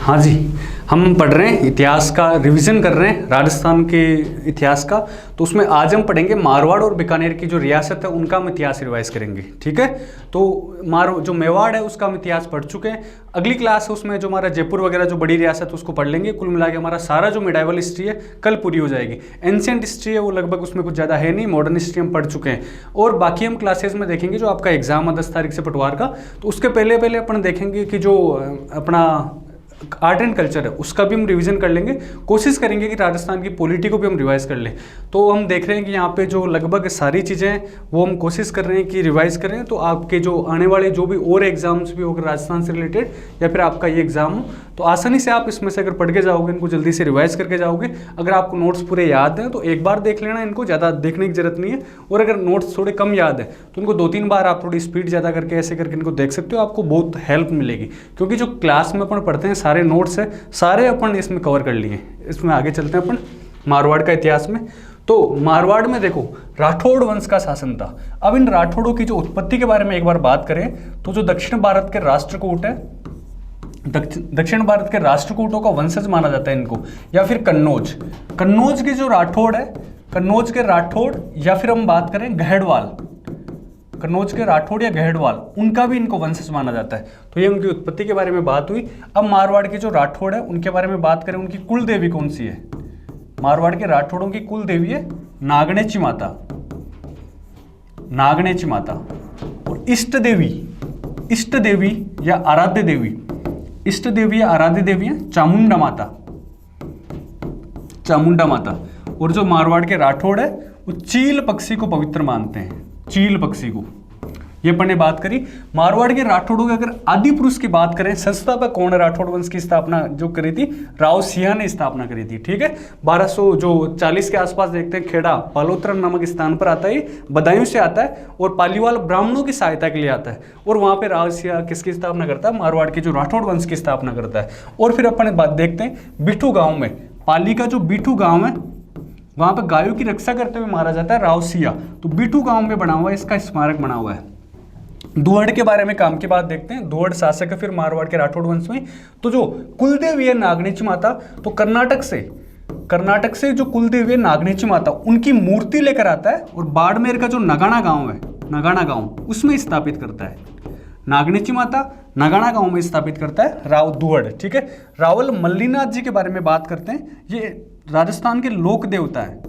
हाँ जी, हम पढ़ रहे हैं इतिहास का, रिवीजन कर रहे हैं राजस्थान के इतिहास का। तो उसमें आज हम पढ़ेंगे मारवाड़ और बीकानेर की जो रियासत है उनका हम इतिहास रिवाइज करेंगे। ठीक है, तो जो मेवाड़ है उसका हम इतिहास पढ़ चुके हैं। अगली क्लास है उसमें जो हमारा जयपुर वगैरह जो बड़ी रियासत उसको पढ़ लेंगे। कुल मिला के हमारा सारा जो मिडाइवल हिस्ट्री है कल पूरी हो जाएगी। एंशिएंट हिस्ट्री है वो लगभग उसमें कुछ ज़्यादा है नहीं, मॉडर्न हिस्ट्री हम पढ़ चुके हैं। और बाकी हम क्लासेज में देखेंगे जो आपका एग्जाम है 10 तारीख से पटवार का, तो उसके पहले अपन देखेंगे कि जो अपना आर्ट एंड कल्चर है उसका भी हम रिवीजन कर लेंगे। कोशिश करेंगे कि राजस्थान की पॉलिटी को भी हम रिवाइज कर लें। तो हम देख रहे हैं कि यहाँ पे जो लगभग सारी चीज़ें हैं वो हम कोशिश कर रहे हैं कि रिवाइज करें। तो आपके जो आने वाले जो भी और एग्जाम्स भी होगा राजस्थान से रिलेटेड या फिर आपका ये एग्जाम हो, तो आसानी से आप इसमें से अगर पढ़ के जाओगे, इनको जल्दी से रिवाइज करके जाओगे। अगर आपको नोट्स पूरे याद हैं तो एक बार देख लेना, इनको ज़्यादा देखने की जरूरत नहीं है। और अगर नोट्स थोड़े कम याद है तो इनको 2-3 बार आप थोड़ी स्पीड ज़्यादा करके ऐसे करके इनको देख सकते हो, आपको बहुत हेल्प मिलेगी। क्योंकि जो क्लास में अपन पढ़ते हैं सारे नोट्स है सारे अपन इसमें कवर कर लिए। इसमें आगे चलते हैं अपन मारवाड़ का इतिहास में। तो मारवाड़ में देखो राठौड़ वंश का शासन था। अब इन राठौड़ों की जो उत्पत्ति के बारे में एक बार बात करें तो जो दक्षिण भारत के राष्ट्रकूट है, दक्षिण भारत के राष्ट्रकूटों का वंशज माना जाता है इनको, या फिर कन्नौज। कन्नौज के जो राठौड़ है, कन्नौज के राठौड़, या फिर हम बात करें गहड़वाल, कन्नौज के राठौड़ या गहड़वाल, उनका भी इनको वंशज माना जाता है। तो ये उनकी उत्पत्ति के बारे में बात हुई। अब मारवाड़ के जो राठौड़ है उनके बारे में बात करें, उनकी कुल देवी कौन सी है। मारवाड़ के राठौड़ों की कुल देवी है नागणेची माता, नागणेची माता। और इष्ट देवी या आराध्य देवी, इष्ट देवी या आराध्य देवी है चामुंडा माता, चामुंडा माता। और जो मारवाड़ के राठौड़ है वो चील पक्षी को पवित्र मानते हैं, चील पक्षी को। ये अपन ने बात करी। मारवाड़ के राठौड़ों के अगर आदि पुरुष की बात करें, संस्थापक कौन है राठौड़ वंश की स्थापना जो करी थी, राव सिंह ने स्थापना करी थी। ठीक है, 1240 के आसपास देखते हैं। खेड़ा पालोत्रा नामक स्थान पर आता है, बदायूं से आता है और पालीवाल ब्राह्मणों की सहायता के लिए आता है। और वहां पे राव सिंह किसकी स्थापना करता है, मारवाड़ के जो राठौड़ वंश की स्थापना करता है। और फिर अपन बात देखते हैं बिठू गांव में, पाली का जो बिठू गांव है वहां पर गायों की रक्षा करते हुए मारा जाता है राव सिंह। तो बिठू गांव में बना हुआ है, इसका स्मारक बना हुआ है। दुहड़ के बारे में काम की बात देखते हैं। दुहड़ शासक है फिर मारवाड़ के राठौड़ वंश में। तो जो कुलदेवी है नागणेची माता, तो कर्नाटक से जो कुलदेवी है नागणेची माता, उनकी मूर्ति लेकर आता है और बाड़मेर का जो नगाना गांव है, नगाना गांव उसमें स्थापित करता है। नागणेची माता नगाना गांव में स्थापित करता है राव दुहड़। ठीक है, रावल मल्लीनाथ जी के बारे में बात करते हैं। ये राजस्थान के लोक देवता है,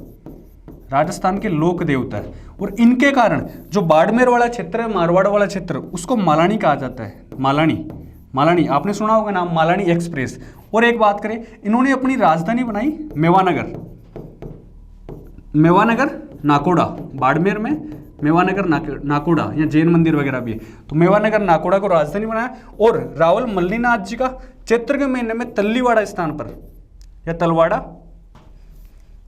राजस्थान के लोक देवता है। और इनके कारण जो बाड़मेर वाला क्षेत्र है, मारवाड़ वाला क्षेत्र, उसको मालानी कहा जाता है। मालानी आपने सुना होगा नाम, मालानी एक्सप्रेस। और एक बात करें, इन्होंने अपनी राजधानी बनाई मेवानगर नाकोड़ा। बाड़मेर में मेवानगर नाकोड़ा या जैन मंदिर वगैरह भी है, तो मेवानगर नाकोड़ा को राजधानी बनाया। और रावल मल्लीनाथ जी का चैत्र के महीने में तल्लीवाड़ा स्थान पर या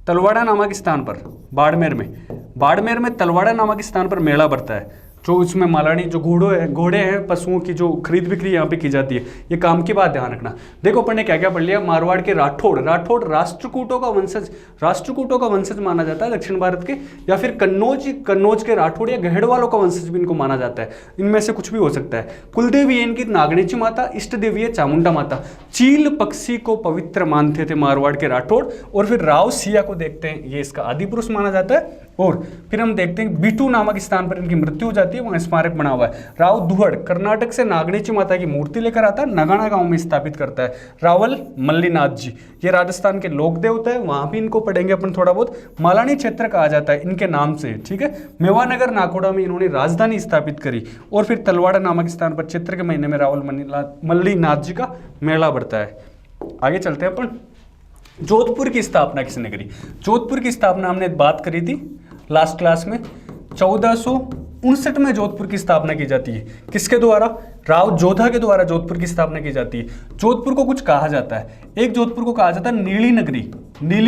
तलवाड़ा नामक स्थान पर, बाड़मेर में तलवाड़ा नामक स्थान पर मेला बढ़ता है। जो इसमें मालानी जो घोड़े हैं पशुओं की जो खरीद बिक्री यहाँ पे की जाती है। ये काम की बात ध्यान रखना। देखो अपन ने क्या क्या पढ़ लिया। मारवाड़ के राठौड़ राष्ट्रकूटों का वंशज माना जाता है दक्षिण भारत के, या फिर कन्नौज के राठौड़ या गहड़वालों का वंशज भी इनको माना जाता है। इनमें से कुछ भी हो सकता है। कुलदेवी है इनकी नागणेची माता, इष्ट देवी है चामुंडा माता। चील पक्षी को पवित्र मानते थे मारवाड़ के राठौड़। और फिर राव सिंह को देखते हैं, ये इसका आदि पुरुष माना जाता है। और फिर हम देखते हैं बिठू नामक स्थान पर इनकी मृत्यु हो जाती है, वहां स्मारक बना हुआ है। राव दुहड़ कर्नाटक से नागणेची माता की मूर्ति लेकर आता है, नगाना गांव में स्थापित करता है। रावल मल्लीनाथ जी ये राजस्थान के लोक देवता है, वहां भी इनको पढ़ेंगे अपन थोड़ा बहुत। मालानी क्षेत्र कहा जाता है इनके नाम से। ठीक है, मेवानगर नाकोड़ा में इन्होंने राजधानी स्थापित करी। और फिर तलवाड़ा नामक स्थान पर चैत्र के महीने में रावल मल्लीनाथ जी का मेला बढ़ता है। आगे चलते हैं अपन। जोधपुर की स्थापना किसने करी। जोधपुर की स्थापना हमने बात करी थी लास्ट क्लास में। 1459 में जोधपुर की स्थापना की जाती है। किसके द्वारा, राव जोधा के द्वारा जोधपुर की स्थापना की जाती है। जोधपुर को कुछ कहा जाता है, एक जोधपुर को कहा जाता है नीली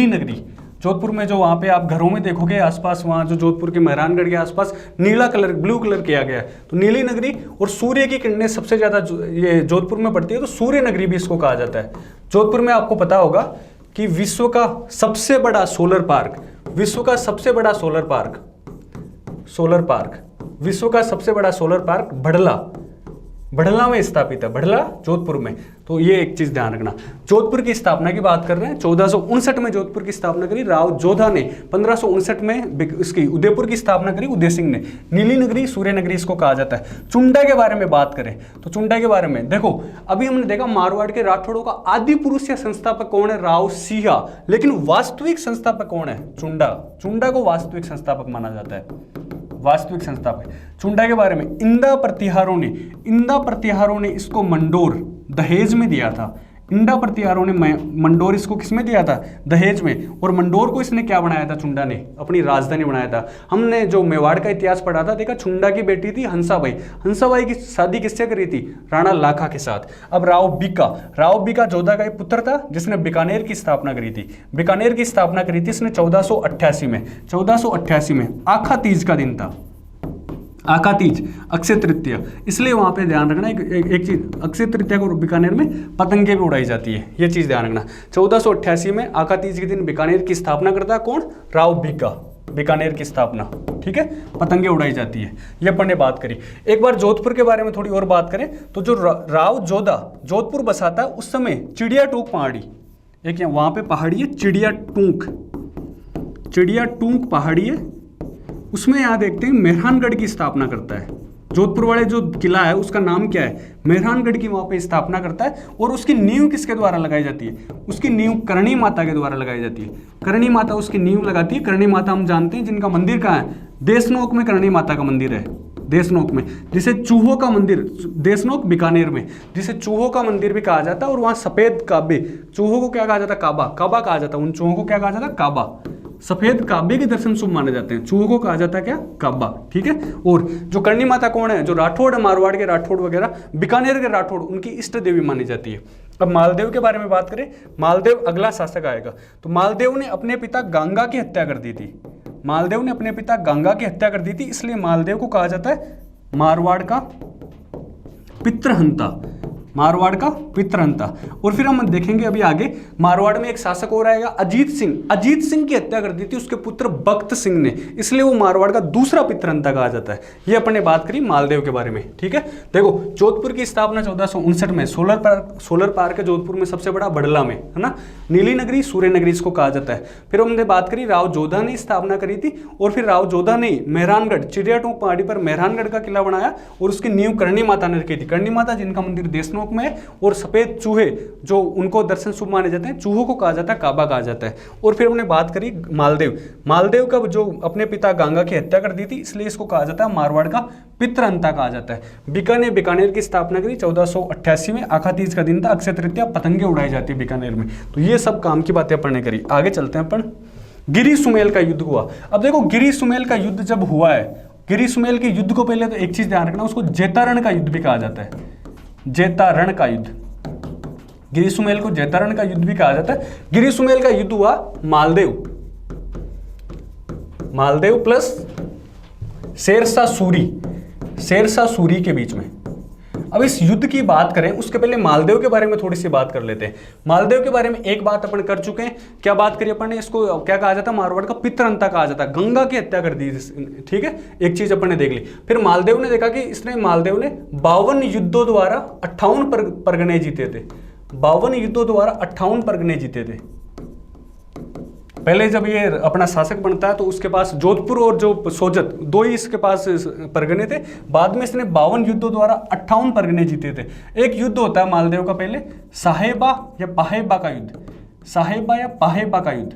नगरी। जोधपुर में जो वहाँ पे आप घरों में देखोगे आसपास, वहाँ जो जोधपुर के मेहरानगढ़ के आसपास नीला कलर ब्लू कलर किया गया है, तो नीली नगरी। और सूर्य की किरणें सबसे ज़्यादा ये जोधपुर में पड़ती है, तो सूर्य नगरी भी इसको कहा जाता है। जोधपुर में आपको पता होगा कि विश्व का सबसे बड़ा सोलर पार्क, विश्व का सबसे बड़ा सोलर पार्क बड़ला, बढ़ला में स्थापित है, बढ़ला जोधपुर में। तो ये एक चीज ध्यान रखना। जोधपुर की स्थापना की बात कर रहे हैं, 1459 में जोधपुर की स्थापना करी राव जोधा ने, 1559 में इसकी उदयपुर की स्थापना करी उदय सिंह ने। नीली नगरी, सूर्य नगरी इसको कहा जाता है। चुंडा के बारे में बात करें तो चुंडा के बारे में देखो, अभी हमने देखा मारवाड़ के राठौड़ों का आदि पुरुष या संस्थापक कौन है, राव सिंहा, लेकिन वास्तविक संस्थापक कौन है, चुंडा। चुंडा को वास्तविक संस्थापक माना जाता है, वास्तविक संस्थापक। चुंडा के बारे में इंदा प्रतिहारों ने इसको मंडोर दहेज में दिया था। इंदा प्रतिहारों ने मंडोर इसको किसमें दिया था, दहेज में। और मंडोर को इसने क्या बनाया था, चुंडा ने अपनी राजधानी बनाया था। हमने जो मेवाड़ का इतिहास पढ़ा था, देखा चुंडा की बेटी थी हंसाबाई। हंसाबाई की शादी किससे करी थी, राणा लाखा के साथ। अब राव बीका जोधा का एक पुत्र था जिसने बीकानेर की स्थापना करी थी। बीकानेर की स्थापना करी थी इसने 1488 में आखा तीज का दिन था। आका तीज, अक्षय तृतीया, इसलिए वहां पे ध्यान रखना एक चीज, अक्षय तृतीया को बीकानेर में पतंगे भी उड़ाई जाती है, ये चीज ध्यान रखना। 1488 में आका तीज के दिन बीकानेर की स्थापना करता है कौन, राव बीका, बीकानेर की स्थापना, ठीक है, पतंगे उड़ाई जाती है। ये अपन ने बात करी। एक बार जोधपुर के बारे में थोड़ी और बात करें तो जो राव जोधा जोधपुर बसाता है उस समय चिड़िया टूक पहाड़ी, एक वहां पे पहाड़ी है चिड़िया टूक पहाड़ी है, उसमें यहाँ देखते हैं मेहरानगढ़ की स्थापना करता है। जोधपुर वाले जो किला है उसका नाम क्या है, मेहरानगढ़ की वहाँ पे स्थापना करता है। और उसकी नींव किसके द्वारा लगाई जाती है, उसकी नींव करणी माता के द्वारा लगाई जाती है। करणी माता उसकी नींव लगाती है। करणी माता हम जानते हैं जिनका मंदिर कहाँ है, देशनोक में करणी माता का मंदिर है, देशनोक में, जिसे चूहों का मंदिर, देशनोक बीकानेर में, जिसे चूहों का मंदिर भी कहा जाता है। और वहाँ सफेद काबे, चूहों को क्या कहा जाता है, काबा कहा जाता है, उन चूहों को क्या कहा जाता है, काबा। सफेद काबे के दर्शन शुभ माने जाते हैं, चूहों को कहा जाता है क्या, काबा, ठीक है। और जो करणी माता कौन है, जो राठौड़ है, मारवाड़ के राठौड़ वगैरह, बीकानेर के राठौड़, उनकी इष्ट देवी मानी जाती है। अब मालदेव के बारे में बात करें, मालदेव अगला शासक आएगा। तो मालदेव ने अपने पिता गंगा की हत्या कर दी थी, मालदेव ने अपने पिता गंगा की हत्या कर दी थी, इसलिए मालदेव को कहा जाता है मारवाड़ का पितृहंता, मारवाड़ का पितृहंता। और फिर हम देखेंगे अभी आगे, मारवाड़ में एक शासक और आएगा अजीत सिंह की हत्या कर दी थी उसके पुत्र बख्त सिंह ने, इसलिए वो मारवाड़ का दूसरा पितृहंता कहा जाता है। ये अपन ने बात करी मालदेव के बारे में, ठीक है। देखो जोधपुर की स्थापना 1459 में, सोलर पार्क है जोधपुर में सबसे बड़ा, बड़ला में, है ना। नीली नगरी, सूर्य नगरी इसको कहा जाता है। फिर हमने बात करी राव जोधा ने स्थापना करी थी। और फिर राव जोधा ने मेहरानगढ़, चिड़िया टोंक पहाड़ी पर मेहरानगढ़ का किला बनाया और उसकी नींव करणी माता ने रखी थी। करणी माता जिनका मंदिर देशनोक में, और सफेद चूहे जो उनको दर्शन शुभ माने जाते हैं, चूहों को कहा जाता है काबा कहा जाता है। और फिर हमने बात करी मालदेव का जो अपने पिता गंगा की हत्या कर दी थी, इसलिए इसको कहा जाता है मारवाड़ का पितृहंता कहा जाता है। बीकानेर की स्थापना करी 1488 में, आखा तीज का दिन था, अक्षय तृतीया, पतंगे उड़ाई जाती है बीकानेर में। तो ये सब काम की बातें अपन ने करी। आगे चलते हैं अपन। गिरी सुमेल का युद्ध हुआ। अब देखो गिरी सुमेल का युद्ध जब हुआ है, गिरी सुमेल के युद्ध को पहले तो एक चीज ध्यान रखना, उसको जेतारण का युद्ध भी कहा जाता है, जेतारण का युद्ध। गिरी सुमेल को जेतारण का युद्ध भी कहा जाता है। गिरी सुमेल का युद्ध हुआ मालदेव प्लस शेरशाह सूरी के बीच में। अब इस युद्ध की बात करें उसके पहले मालदेव के बारे में थोड़ी सी बात कर लेते हैं। मालदेव के बारे में एक बात अपन कर चुके हैं, क्या बात करी अपन ने, इसको क्या कहा जाता है, मारवाड़ का पितृहंता कहा जाता है, गंगा की हत्या कर दी, ठीक है। एक चीज अपन ने देख ली। फिर मालदेव ने देखा कि मालदेव ने 52 युद्धों द्वारा 58 परगने जीते थे, 52 युद्धों द्वारा 58 परगने जीते थे। पहले जब ये अपना शासक बनता है तो उसके पास जोधपुर और जो सोजत, दो ही इसके पास परगने थे। बाद में इसने 52 युद्धों द्वारा 58 परगने जीते थे। एक युद्ध होता है मालदेव का पहले, साहेबा या पाहेबा का युद्ध, साहेबा या पाहेबा का युद्ध,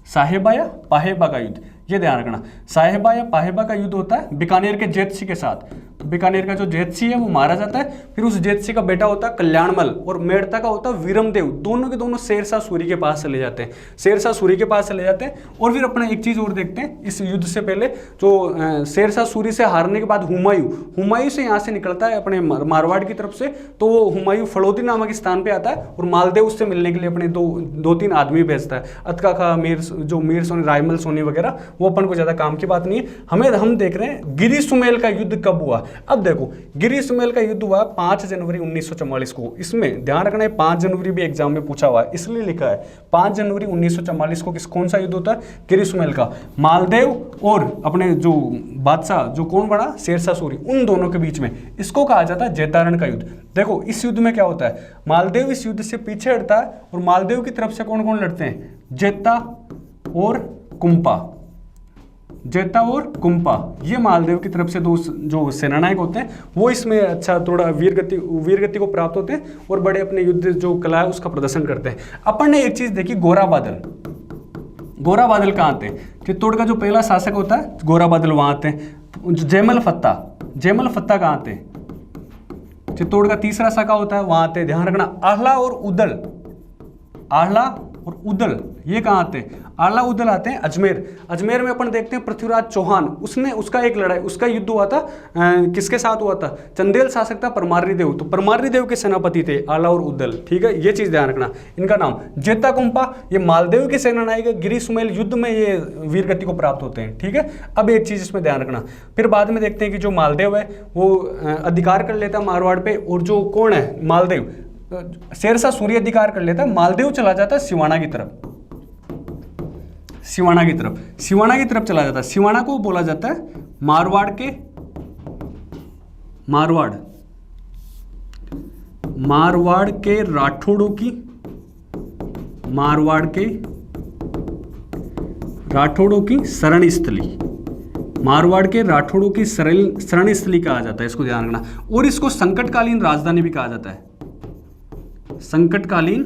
साहेबा या पाहेबा का युद्ध, ये ध्यान रखना। साहेबा या पाहेबा का युद्ध होता है बीकानेर के जेतसी के साथ। तो बीकानेर का जो जेतसी है वो मारा जाता है। फिर उस जेतसी का बेटा होता है कल्याणमल और मेड़ता का होता है वीरमदेव। दोनों के दोनों शेरशाह सूरी के पास चले जाते हैं, शेरशाह सूरी के पास चले जाते हैं। और फिर अपना एक चीज और देखते हैं इस युद्ध से पहले, जो शेरशाह सूरी से हारने के बाद हुमायूं से यहाँ से निकलता है अपने मारवाड़ की तरफ से। तो वो हुमायूं फड़ौदी नामक स्थान पे आता है और मालदेव उससे मिलने के लिए अपने दो तीन आदमी भेजता है, अतका खा, मीर सोनी, रायमल सोनी वगैरह। वो अपन को ज्यादा काम की बात नहीं है। हम देख रहे हैं गिरी सुमेल का युद्ध कब हुआ। अब देखो गिरी सुमेल का युद्ध हुआ 5 जनवरी 1944 को। इसमें ध्यान रखना है 5 जनवरी भी एग्जाम में पूछा हुआ है, इसलिए लिखा है 5 जनवरी 1944 को कौन सा युद्ध होता है? गिरी सुमेल का। मालदेव और अपने जो बादशाह जो कौन बना, शेरशाह सूरी, उन दोनों के बीच में, इसको कहा जाता है जैतारण का युद्ध। देखो इस युद्ध में क्या होता है, मालदेव इस युद्ध से पीछे हटता है और मालदेव की तरफ से कौन कौन लड़ते हैं? जेता और कुंपा। जेता और कुंपा, ये मालदेव की तरफ से दो जो सेनानायक होते हैं वो इसमें अच्छा थोड़ा वीरगति को प्राप्त होते हैं और बड़े अपने युद्ध जो कला है उसका प्रदर्शन करते हैं। अपन ने एक चीज देखी, गोरा बादल। गोरा बादल कहाँ आते हैं? चित्तौड़ का जो पहला शासक होता है गोरा बादल वहां आते हैं। जयमल फत्ता, जयमल फत्ता कहाँ आते हैं? चित्तौड़ का तीसरा शाखा होता है वहां आते हैं। ध्यान रखना आहला और उदल, आहला और उदल ये कहाँ आते हैं? आला उदल आते हैं अजमेर। अजमेर में अपन देखते हैं पृथ्वीराज चौहान, उसने उसका एक लड़ाई, उसका युद्ध हुआ था किसके साथ हुआ था? चंदेल शासक था परमारी देव, तो परमारी देव के सेनापति थे आला और उदल। ठीक है, ये चीज ध्यान रखना। इनका नाम जेता कुंपा, ये मालदेव के सेनानायक है। गिरी सुमेल युद्ध में ये वीरगति को प्राप्त होते हैं। ठीक है, अब एक चीज इसमें ध्यान रखना, फिर बाद में देखते हैं कि जो मालदेव है वो अधिकार कर लेता है मारवाड़ पे, और जो कौन है मालदेव, शेरशाह सूरी अधिकार कर लेता है। मालदेव चला जाता है सिवाना की तरफ, सिवाना की तरफ, सिवाना की तरफ चला जाता है। सिवाना को बोला जाता है मारवाड़ के, मारवाड़ के राठौड़ों की, मारवाड़ के राठौड़ों की शरण स्थली, मारवाड़ के राठौड़ों की शरण स्थली कहा जाता है, इसको ध्यान रखना। और इसको संकटकालीन राजधानी भी कहा जाता है, संकटकालीन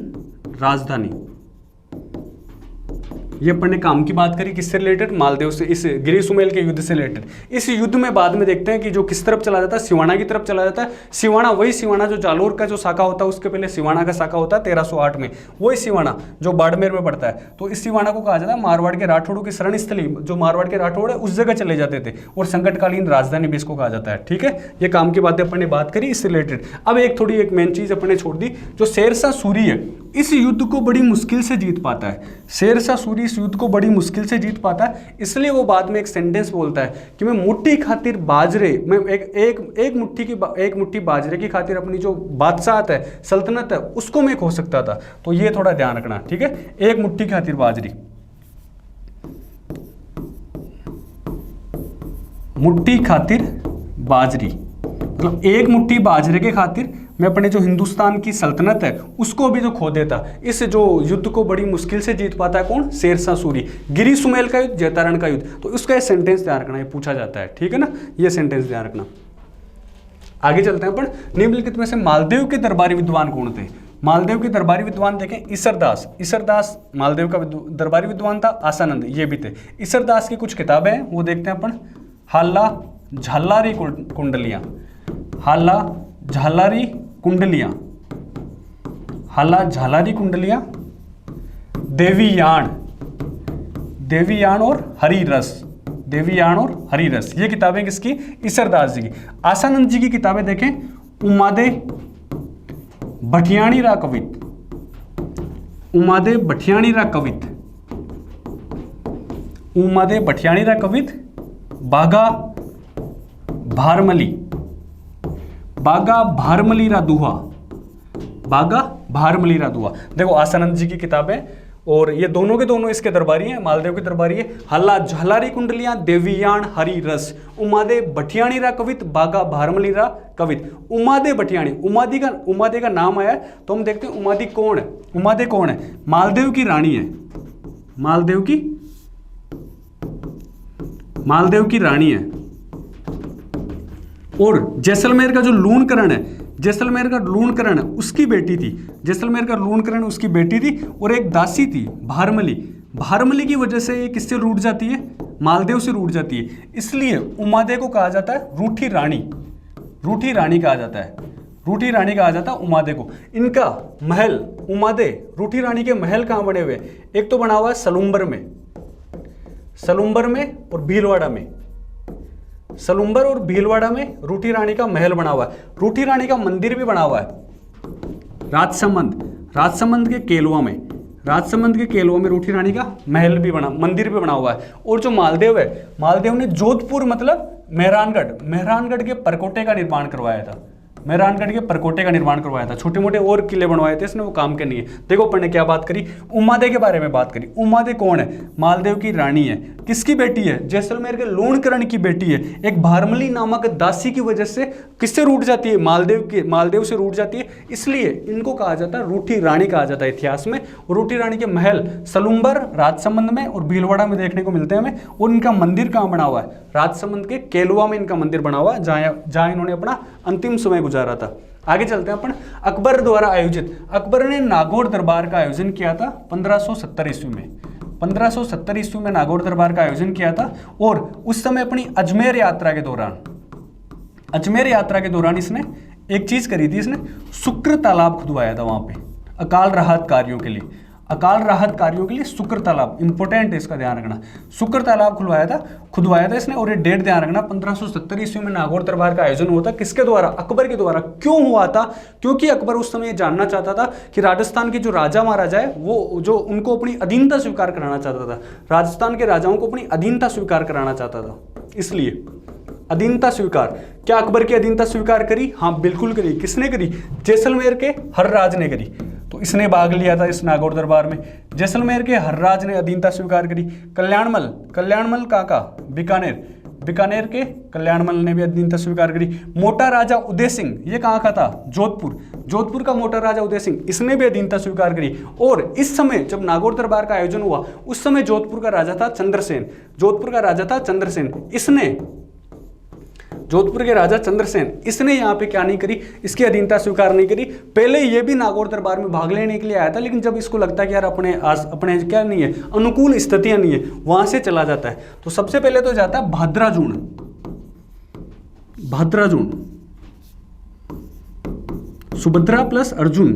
राजधानी। ये अपन ने काम की बात करी किससे रिलेटेड? मालदेव से, इस गिरी सुमेल के युद्ध से रिलेटेड। इस युद्ध में बाद में देखते हैं कि जो किस तरफ चला जाता है, सिवाना की तरफ चला जाता है। सिवाना वही सिवाना जो जालोर का जो शाखा होता है, उसके पहले सिवाना का शाखा होता है 1308 में, वही सिवाना जो बाड़मेर में पड़ता है। तो इस सिवाना को कहा जाता है मारवाड़ के राठौड़ों की शरण स्थली, जो मारवाड़ के राठौड़ है उस जगह चले जाते थे, और संकटकालीन राजधानी भी इसको कहा जाता है। ठीक है, ये काम की बातें अपन ने बात करी इससे रिलेटेड। अब एक थोड़ी एक मेन चीज अपन ने छोड़ दी, जो शेरशाह सूरी है इस युद्ध को बड़ी मुश्किल से जीत पाता है। शेरशाह सूरी इस युद्ध को बड़ी मुश्किल से जीत पाता है, इसलिए वो बाद में एक सेंटेंस बोलता है कि मैं मुट्ठी खातिर बाजरे, मैं एक मुट्ठी बाजरे की खातिर अपनी जो बादशाहत है, सल्तनत है, उसको मैं खो सकता था। तो ये थोड़ा ध्यान रखना। ठीक है, एक मुट्ठी खातिर बाजरी, मुट्ठी खातिर बाजरी, मतलब एक मुट्ठी बाजरे के खातिर मैं अपने जो हिंदुस्तान की सल्तनत है उसको भी जो खो देता। इस जो युद्ध को बड़ी मुश्किल से जीत पाता है कौन? शेरशाह सूरी। गिरी सुमेल का युद्ध, जैतारण का युद्ध, तो उसका ये सेंटेंस ध्यान रखना, ये पूछा जाता है। ठीक है ना, ये सेंटेंस ध्यान रखना। आगे चलते हैं अपन। निम्नलिखित में से मालदेव के दरबारी विद्वान कौन थे? मालदेव के दरबारी विद्वान देखें, ईसरदास। ईसरदास मालदेव का दरबारी विद्वान था। आसानंद ये भी थे। ईसरदास की कुछ किताबें हैं वो देखते हैं अपन। हाला झालारी कुंडलियां, हाला झालारी कुंडलियां, हाला झालारी कुंडलियां, देवीयान, देवीयान और हरि रस, देवीयान और हरि रस, ये किताबें किसकी? ईसरदास जी की। आसानंद जी की किताबें देखें, उमादे भटियाणी रा कवित, उमादे भटियाणी रा कवित, उमादे भटियाणी रा कवित, बागा भारमली, बागा भारमली रा दुहा, बागा भारमली रा दुहा। देखो आसानंद जी की किताबें, और ये दोनों के दोनों इसके दरबारी हैं, मालदेव के दरबारी है। हल्ला झालारी कुंडलियां, देवीयान हरि रस, उमादे भटियाणी रा कवित, बागा भारमली रा कवित। उमादे भटियाणी, उमादे का नाम आया है, तो हम देखते हैं उमादी कौन है। उमादे कौन है? मालदेव की रानी है, मालदेव की रानी है। और जैसलमेर का जो लूणकरण है, जैसलमेर का लूणकरण उसकी बेटी थी, जैसलमेर का लूणकरण उसकी बेटी थी, और एक दासी थी भारमली। भारमली की वजह से ये किससे रूठ जाती है? मालदेव से रूठ जाती है, इसलिए उमादे को कहा जाता है रूठी रानी, रूठी रानी कहा जाता है, रूठी रानी कहा जाता है उमादे को। इनका महल, उमादे रूठी रानी के महल कहाँ बने हुए? एक तो बना हुआ है सलुम्बर में, सलुम्बर में और भीलवाड़ा में, सलुम्बर और भीलवाड़ा में रूठी रानी का महल बना हुआ है। रूठी रानी का मंदिर भी बना हुआ है राजसमंद, राजसमंद के केलवा में, राजसमंद के केलवा में रूठी रानी का महल भी बना, मंदिर भी बना हुआ है। और जो मालदेव है, मालदेव ने जोधपुर मतलब मेहरानगढ़ के परकोटे का निर्माण करवाया था। मेहरानगढ़ के परकोटे का निर्माण करवाया था। छोटे मोटे और किले बनवाए थे इसने, वो काम के नहीं है। देखो अपन ने क्या बात करी, उमादे के बारे में बात करी। उमादे कौन है? मालदेव की रानी है। किसकी बेटी है? जैसलमेर के लूणकरण की बेटी है। एक भारमली नामक दासी की वजह से किससे रूठ जाती है? मालदेव से रूठ जाती है, इसलिए इनको कहा जाता है रूठी रानी कहा जाता है इतिहास में। और रूठी रानी के महल सलुम्बर राजसमंद में और भीलवाड़ा में देखने को मिलते हैं हमें। और इनका मंदिर कहाँ बना हुआ है? राजसमंद के केलवा में इनका मंदिर बना हुआ है, जहाँ इन्होंने अपना अंतिम समय गुजारा था। आगे चलते हैं अपन। अकबर द्वारा आयोजित, अकबर ने नागौर दरबार का आयोजन किया था 1570 ईस्वी में। 1570 ईस्वी में नागौर दरबार का आयोजन किया था। और उस समय अपनी अजमेर यात्रा के दौरान इसने एक चीज करी थी, इसने शुक्र तालाब खुदवाया था वहां पे अकाल राहत कार्यों के लिए। अकाल राहत कार्यों के लिए शुक्र तालाब इंपॉर्टेंट है, इसका ध्यान रखना। शुक्र तालाब खुदवाया था इसने। और ये डेट ध्यान रखना, 1570 ईस्वी में नागौर दरबार का आयोजन हुआ था। किसके द्वारा? अकबर के द्वारा। क्यों हुआ था? क्योंकि अकबर उस समय जानना चाहता था कि राजस्थान के जो राजा महाराजा है वो जो उनको अपनी अधीनता स्वीकार कराना चाहता था। राजस्थान के राजाओं को अपनी अधीनता स्वीकार कराना चाहता था, इसलिए अधीनता स्वीकार। क्या अकबर की अधीनता स्वीकार करी? हाँ बिल्कुल करी। किसने करी? जैसलमेर के हर्राज ने करी। तो इसने भाग लिया था इस नागौर दरबार में। जैसलमेर के हर्राज ने अधीनता स्वीकार करी। कल्याणमल का बीकानेर के कल्याणमल ने भी अधीनता स्वीकार करी। मोटा राजा उदय सिंह, ये कहाँ का था? जोधपुर का मोटा राजा उदय सिंह, इसने भी अधीनता स्वीकार करी। और इस समय जब नागौर दरबार का आयोजन हुआ उस समय जोधपुर का राजा था चंद्रसेन। जोधपुर के राजा चंद्रसेन, इसने यहाँ पे क्या नहीं करी? इसकी अधीनता स्वीकार नहीं करी। पहले ये भी नागौर दरबार में भाग लेने के लिए आया था, लेकिन जब इसको लगता है कि यार अपने क्या नहीं है, अनुकूल स्थितियां नहीं है, वहां से चला जाता है। तो सबसे पहले तो जाता है भाद्राजून। सुभद्रा प्लस अर्जुन,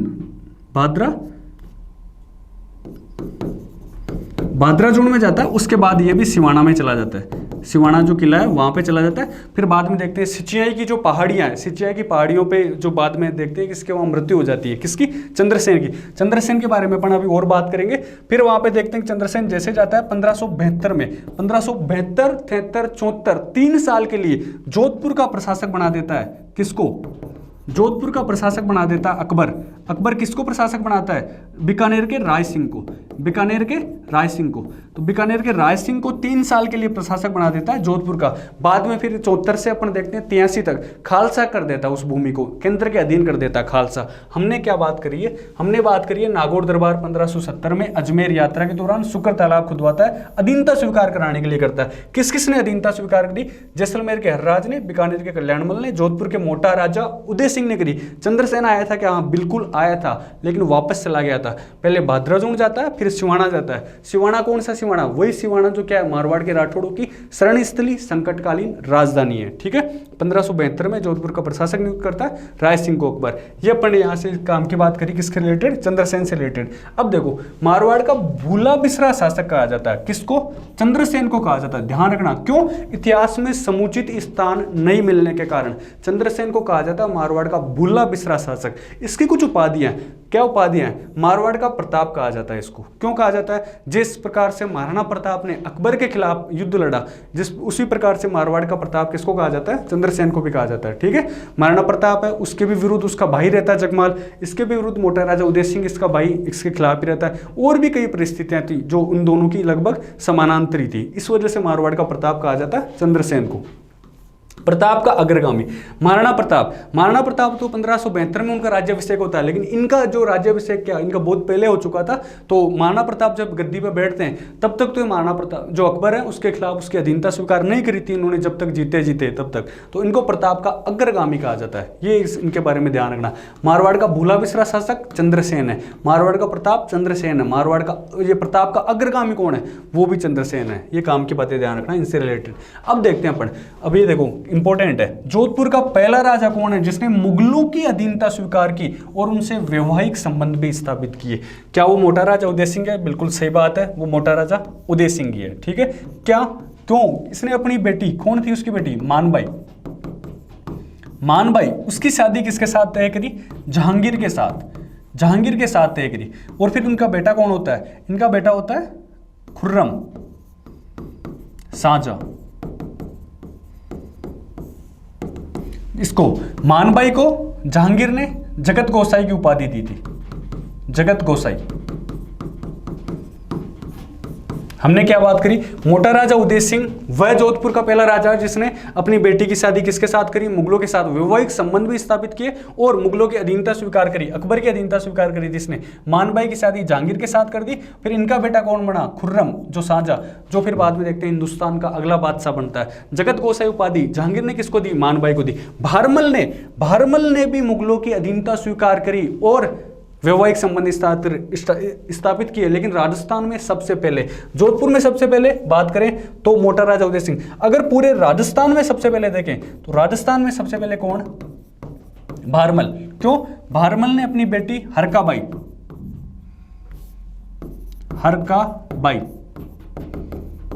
भाद्राजून में जाता है। उसके बाद ये भी सिवाना में चला जाता है। सिवाना जो किला है वहां पे चला जाता है। फिर बाद में देखते हैं सिचियाई की जो पहाड़ियां हैं, सिचियाई की पहाड़ियों पे जो बाद में देखते हैं किसके वहां मृत्यु हो जाती है। किसकी? चंद्रसेन के बारे में अपन अभी और बात करेंगे। फिर वहां पे देखते हैं चंद्रसेन जैसे जाता है 1572 में, 1572, 73, 74, 3 साल के लिए जोधपुर का प्रशासक बना देता है। किसको? जोधपुर का प्रशासक बना देता अकबर किसको प्रशासक बनाता है? बीकानेर के राय सिंह को। तो बीकानेर के राय सिंह को 3 साल के लिए प्रशासक बना देता है जोधपुर का। बाद में फिर 74 से अपन देखते हैं 83 तक खालसा कर देता है, उस भूमि को केंद्र के अधीन कर देता है खालसा। हमने क्या बात करी है? हमने बात करी है नागौर दरबार 1570 में अजमेर यात्रा के दौरान शुक्र तालाब खुदवाता है, अधीनता स्वीकार कराने के लिए करता है। किसने अधीनता स्वीकार करी? जैसलमेर के हर्राज ने, बीकानेर के कल्याणमल ने, जोधपुर के मोटा राजा उदय सिंह ने करी। चंद्रसेन आया था क्या? हाँ बिल्कुल आया था, लेकिन वापस चला गया था। पहले भाद्राजून जाता है, फिर सिवाना जाता है। सिवाना कौन सा सिवाना? वही सिवाना जो क्या है, मारवाड़ के राठौड़ों की शरण स्थली, संकटकालीन राजधानी है। ठीक है। 1572 में जोधपुर का प्रशासक नियुक्त करता है राय सिंह को अकबर। ये अपन यहाँ से काम की बात करी, किसके रिलेटेड? चंद्रसेन से रिलेटेड। अब देखो, मारवाड़ का भूला बिसरा शासक कहा जाता है। किसको? चंद्रसेन को कहा जाता है। ध्यान रखना, क्यों? इतिहास में समुचित स्थान नहीं मिलने के कारण चंद्रसेन को कहा जाता है मारवाड़ का भूला बिसरा शासक। इसकी कुछ उपाधियां, क्या उपाधियां हैं? मारवाड़ का प्रताप कहा जाता है इसको। क्यों कहा जाता है? जिस प्रकार से महाराणा प्रताप ने अकबर के खिलाफ युद्ध लड़ा, उसी प्रकार से मारवाड़ का प्रताप किसको कहा जाता है? चंद्रसेन को भी कहा जाता है। ठीक है। महाराणा प्रताप है, उसके भी विरुद्ध उसका भाई रहता है जगमाल, इसके भी विरुद्ध मोटा राजा उदय सिंह, इसका भाई, इसके खिलाफ ही रहता है। और भी कई परिस्थितियां थी जो उन दोनों की लगभग समानांतरी थी। इस वजह से मारवाड़ का प्रताप कहा जाता है चंद्रसेन को। प्रताप का अग्रगामी महाराणा प्रताप तो 1572 में उनका राज्याभिषेक होता है, लेकिन इनका जो राज्याभिषेक क्या इनका बहुत पहले हो चुका था। तो महाराणा प्रताप जब गद्दी पर बैठते हैं तब तक तो महाराणा प्रताप जो अकबर है उसके खिलाफ उसकी अधीनता स्वीकार नहीं करी थी इन्होंने, जब तक जीते तब तक। तो इनको प्रताप का अग्रगामी कहा जाता है। ये इनके बारे में ध्यान रखना। मारवाड़ का भूला बिसरा शासक चंद्रसेन है, मारवाड़ का प्रताप चंद्रसेन है, मारवाड़ का ये प्रताप का अग्रगामी कौन है? वो भी चंद्रसेन है। ये काम की बातें ध्यान रखना इनसे रिलेटेड। अब देखते हैं अपन, अब ये देखो इंपॉर्टेंट है, जोधपुर का पहला राजा कौन है जिसने मुगलों की अधीनता स्वीकार की और उनसे वैवाहिक संबंध भी स्थापित किए? क्या वो मोटा राजा उदय सिंह है? बिल्कुल सही बात है, वो मोटा राजा उदय सिंह ही है। ठीक है। क्या? क्यों? इसने अपनी बेटी, कौन थी उसकी बेटी? मानबाई, उसकी शादी किसके साथ तय करी? जहांगीर के साथ तय करी। और फिर उनका बेटा कौन होता है? इनका बेटा होता है खुर्रम शाहजहां। इसको मानबाई को जहांगीर ने जगत गोसाई की उपाधि दी थी, जगत गोसाई। हमने क्या बात करी, मोटा राजा उदय सिंह वह जोधपुर का पहला राजा जिसने अपनी बेटी की शादी किसके साथ करी, मुगलों के साथ वैवाहिक संबंध भी स्थापित किए और मुगलों की अधीनता स्वीकार करी, अकबर की अधीनता स्वीकार करी, जिसने मानबाई की शादी जहांगीर के साथ कर दी। फिर इनका बेटा कौन बना, खुर्रम जो शाहजहां, जो फिर बाद में देखते हैं हिंदुस्तान का अगला बादशाह बनता है। जगत गोसाई उपाधि जहांगीर ने किसको दी, मानबाई को दी। भारमल ने भी मुगलों की अधीनता स्वीकार करी और वैवाहिक संबंध स्थापित किए, लेकिन राजस्थान में सबसे पहले, जोधपुर में सबसे पहले बात करें तो मोटा राजा उदय सिंह। अगर पूरे राजस्थान में सबसे पहले देखें तो राजस्थान में सबसे पहले कौन, भारमल। क्यों, भारमल ने अपनी बेटी हरकाबाई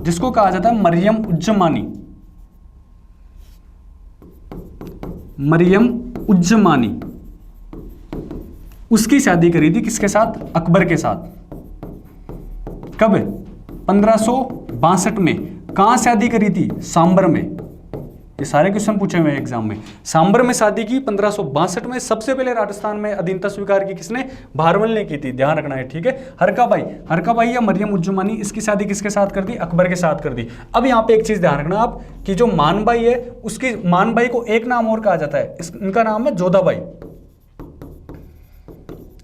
जिसको कहा जाता है मरियम उज्जमानी, उसकी शादी करी थी किसके साथ, अकबर के साथ। कब, 1562 में। कहां शादी करी थी, सांबर में। ये सारे क्वेश्चन पूछे हुए एग्जाम में। सांबर में शादी की 1562 में। सबसे पहले राजस्थान में अधीनता स्वीकार की किसने, भारमल ने की थी, ध्यान रखना है, ठीक है। हरकाबाई या मरियम उज्जमानी, इसकी शादी किसके साथ कर दी, अकबर के साथ कर दी। अब यहाँ पे एक चीज ध्यान रखना आप कि जो मानबाई है, उसकी मानबाई को एक नाम और कहा जाता है, इनका नाम है जोधाबाई।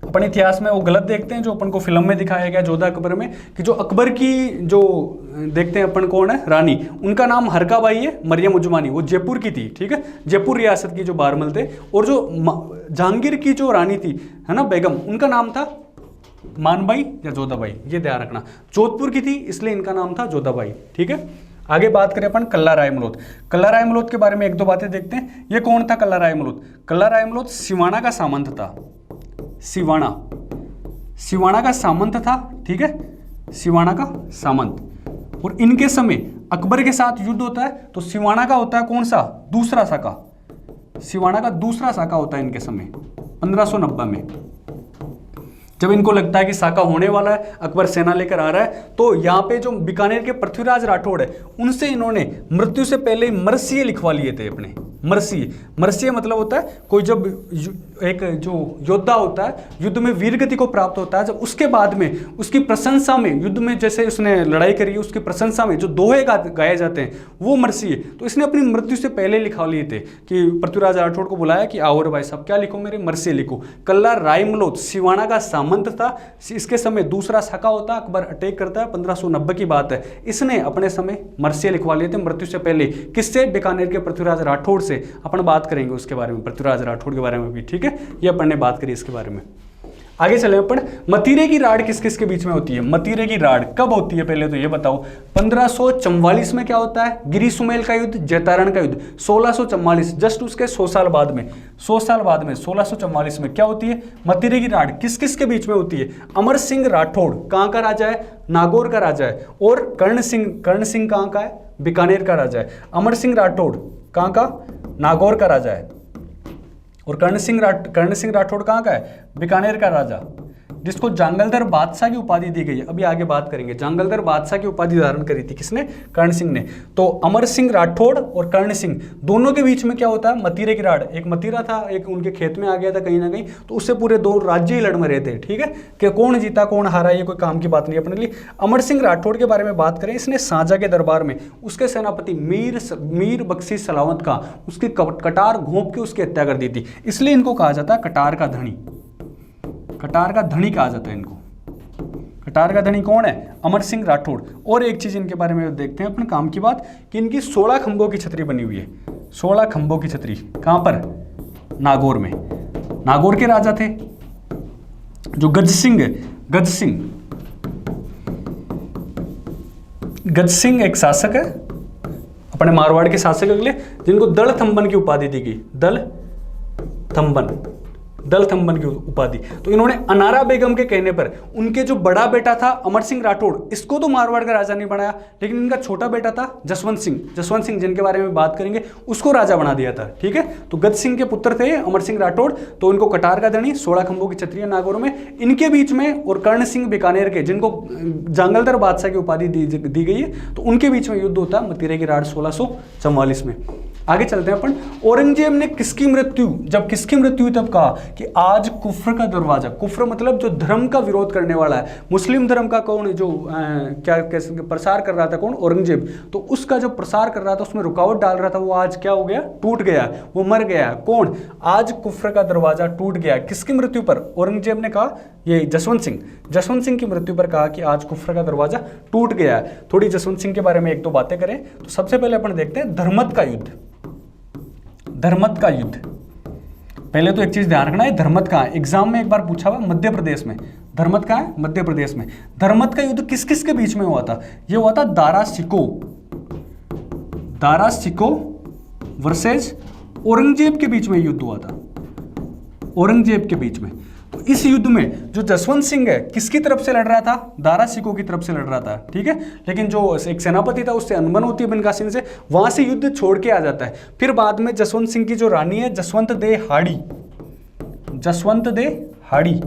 अपन इतिहास में वो गलत देखते हैं जो अपन को फिल्म में दिखाया गया जोधा अकबर में, कि जो अकबर की जो देखते हैं अपन कौन है, रानी, उनका नाम हरकाबाई है, मरियम उज्जमानी, वो जयपुर की थी, ठीक है, जयपुर रियासत की जो भारमल थे। और जो जहांगीर की जो रानी थी, है ना, बेगम, उनका नाम था मानबाई या जोधाबाई, ये ध्यान रखना। जोधपुर की थी इसलिए इनका नाम था जोधाबाई, ठीक है। आगे बात करें अपन कल्ला रायमलोद। कल्ला रायमलोद के बारे में एक दो बातें देखते हैं। ये कौन था कल्ला रायमलोद? कल्ला रायमलोद सिवाना का सामंत था। सिवाना का सामंत था, ठीक है, सिवाना का सामंत। और इनके समय अकबर के साथ युद्ध होता है तो सिवाना का होता है कौन सा, दूसरा साका। सिवाना का दूसरा साका होता है इनके समय 1590 में। जब इनको लगता है कि साका होने वाला है, अकबर सेना लेकर आ रहा है, तो यहाँ पे जो बीकानेर के पृथ्वीराज राठौड़ है उनसे इन्होंने मृत्यु से पहले मरसिये लिखवा लिए थे अपने। मरसिये मतलब होता है कोई जब एक जो योद्धा होता है युद्ध में वीरगति को प्राप्त होता है, जब उसके बाद में उसकी प्रशंसा में, युद्ध में जैसे उसने लड़ाई करी उसकी प्रशंसा में जो दोहे गाए जाते हैं वो मरसिये, तो इसने अपनी मृत्यु से पहले लिखवा लिए थे कि पृथ्वीराज राठौड़ को बुलाया कि आओ रे भाई साहब क्या लिखो, मेरे मरसिये लिखो। कल्ला रायमलोद सिवाना का सामंत था, इसके समय दूसरा साका होता, अकबर अटैक करता है, 1590 की बात है। इसने अपने समय मरसिये लिखवा लिए थे मृत्यु से पहले। किससे? बीकानेर के पृथ्वीराज राठौड़ से। अपन बात करेंगे उसके बारे में, पृथ्वीराज राठौड़ के बारे में भी, ठीक है, ये अपन ने बात करी इसके बारे में। आगे चले अपन, मतीरे की राड किस किस के बीच में होती है? मतीरे की राड कब होती है पहले तो ये बताओ। 1544 में क्या होता है? गिरी सुमेल का युद्ध, जैतारण का युद्ध। 1644 जस्ट उसके 100 साल बाद में 1644 में क्या होती है? मतीरे की राड किस किस के बीच में होती है? अमर सिंह राठौड़ कहां का राजा है? नागौर का राजा है। और कर्ण सिंह कहां का है? बीकानेर का राजा है। अमर सिंह राठौड़ कहां का? नागौर का राजा है। और कर्ण सिंह राठौड़ कहां का है? बीकानेर का राजा, जिसको जांगलधर बादशाह की उपाधि दी गई है। अभी आगे बात करेंगे। जांगलधर बादशाह की उपाधि धारण करी थी किसने? कर्ण सिंह ने। तो अमर सिंह राठौड़ और कर्ण सिंह दोनों के बीच में क्या होता है? मतीरे की राड। एक मतीरा था, एक उनके खेत में आ गया था कहीं ना कहीं, तो उससे पूरे दो राज्य ही लड़ में रहते हैं, ठीक है, कि कौन जीता कौन हारा ये कोई काम की बात नहीं अपने लिए। अमर सिंह राठौड़ के बारे में बात करें, इसने शाहजहां के दरबार में उसके सेनापति मीर बख्शी सलावत का उसकी कटार घोंप के उसकी हत्या कर दी थी, इसलिए इनको कहा जाता है कटार का धनी। कटार का धनी कहा जाता है इनको। कटार का धनी कौन है? अमर सिंह राठौड़। और एक चीज इनके बारे में देखते हैं अपन काम की बात, कि इनकी 16 खंभों की छतरी बनी हुई है। 16 खंभों की छतरी कहां पर? नागौर में। नागौर के राजा थे जो गज सिंह एक शासक है अपने मारवाड़ के शासक अगले, जिनको दल थंबन की उपाधि दी गई। दल थंबन की उपाधि। तो इन्होंने अनारा बेगम के कहने पर उनके जो बड़ा बेटा था अमर सिंह राठौड़, इसको तो मारवाड़ का राजा नहीं बनाया, लेकिन इनका छोटा बेटा था जसवंत सिंह जिनके बारे में बात करेंगे, उसको राजा बना दिया था, ठीक है। तो गज सिंह के पुत्र थे अमर सिंह राठौड़, तो उनको कटार का धनी, 16 खंभों की छतरी नागौर में, इनके बीच में, और कर्ण सिंह बीकानेर के, जिनको जांगलधर बादशाह की उपाधि दी गई है, तो उनके बीच में युद्ध होता है मतीरे की राड 1644 में। आगे चलते हैं अपन। औरंगजेब ने किसकी मृत्यु, जब किसकी मृत्यु हुई तब कहा कि आज कुफ्र का दरवाजा, कुफ्र मतलब जो धर्म का विरोध करने वाला है, मुस्लिम धर्म का कौन जो क्या कैसे प्रसार कर रहा था, कौन, औरंगजेब, तो उसका जो प्रसार कर रहा था उसमें रुकावट डाल रहा था, वो आज क्या हो गया, टूट गया, वो मर गया। कौन, आज कुफ्र का दरवाजा टूट गया। किसकी मृत्यु पर, औरंगजेब ने कहा, ये जसवंत सिंह की मृत्यु पर कहा कि आज कुफ्र का दरवाजा टूट गया है। थोड़ी जसवंत सिंह के बारे में एक दो बातें करें तो सबसे पहले अपन देखते हैं धर्मत का युद्ध। धर्मत का युद्ध, पहले तो एक चीज ध्यान रखना है, धर्मत कहाँ है, एग्जाम में एक बार पूछा हुआ, मध्य प्रदेश में। धर्मत कहाँ है, मध्य प्रदेश में। धर्मत का युद्ध किस किस के बीच में हुआ था, ये हुआ था दारा शिको वर्सेस औरंगजेब के बीच में युद्ध हुआ था, औरंगजेब के बीच में। तो इस युद्ध में जो जसवंत सिंह है किसकी तरफ से लड़ रहा था, दारा शिकोह की तरफ से लड़ रहा था, ठीक है। लेकिन जो एक सेनापति था उससे अनबन होती है बिनका सिंह से, वहां से युद्ध छोड़ के आ जाता है। फिर बाद में जसवंत सिंह की जो रानी है जसवंत दे हाड़ी,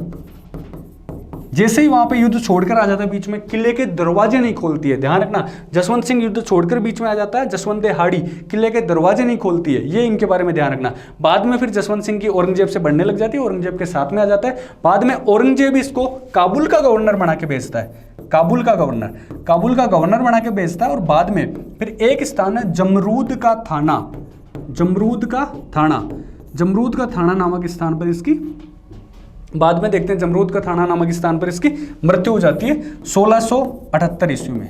जैसे ही वहां पे युद्ध छोड़कर आ जाता है बीच में, किले के दरवाजे नहीं खोलती है, ध्यान रखना, जसवंत सिंह युद्ध छोड़कर बीच में आ जाता है, जसवंत दे हाड़ी किले के दरवाजे नहीं खोलती है, ये इनके बारे में ध्यान रखना। बाद में फिर जसवंत सिंह की औरंगजेब से बढ़ने लग जाती है, औरंगजेब के साथ में आ जाता है। बाद में औरंगजेब इसको काबुल का गवर्नर बना के भेजता है, काबुल का गवर्नर बना के भेजता है। और बाद में फिर एक स्थान है जमरूद का थाना नामक स्थान पर इसकी, बाद में देखते हैं, जमरूद का थाना नामक स्थान पर इसकी मृत्यु हो जाती है 1678 ईस्वी में,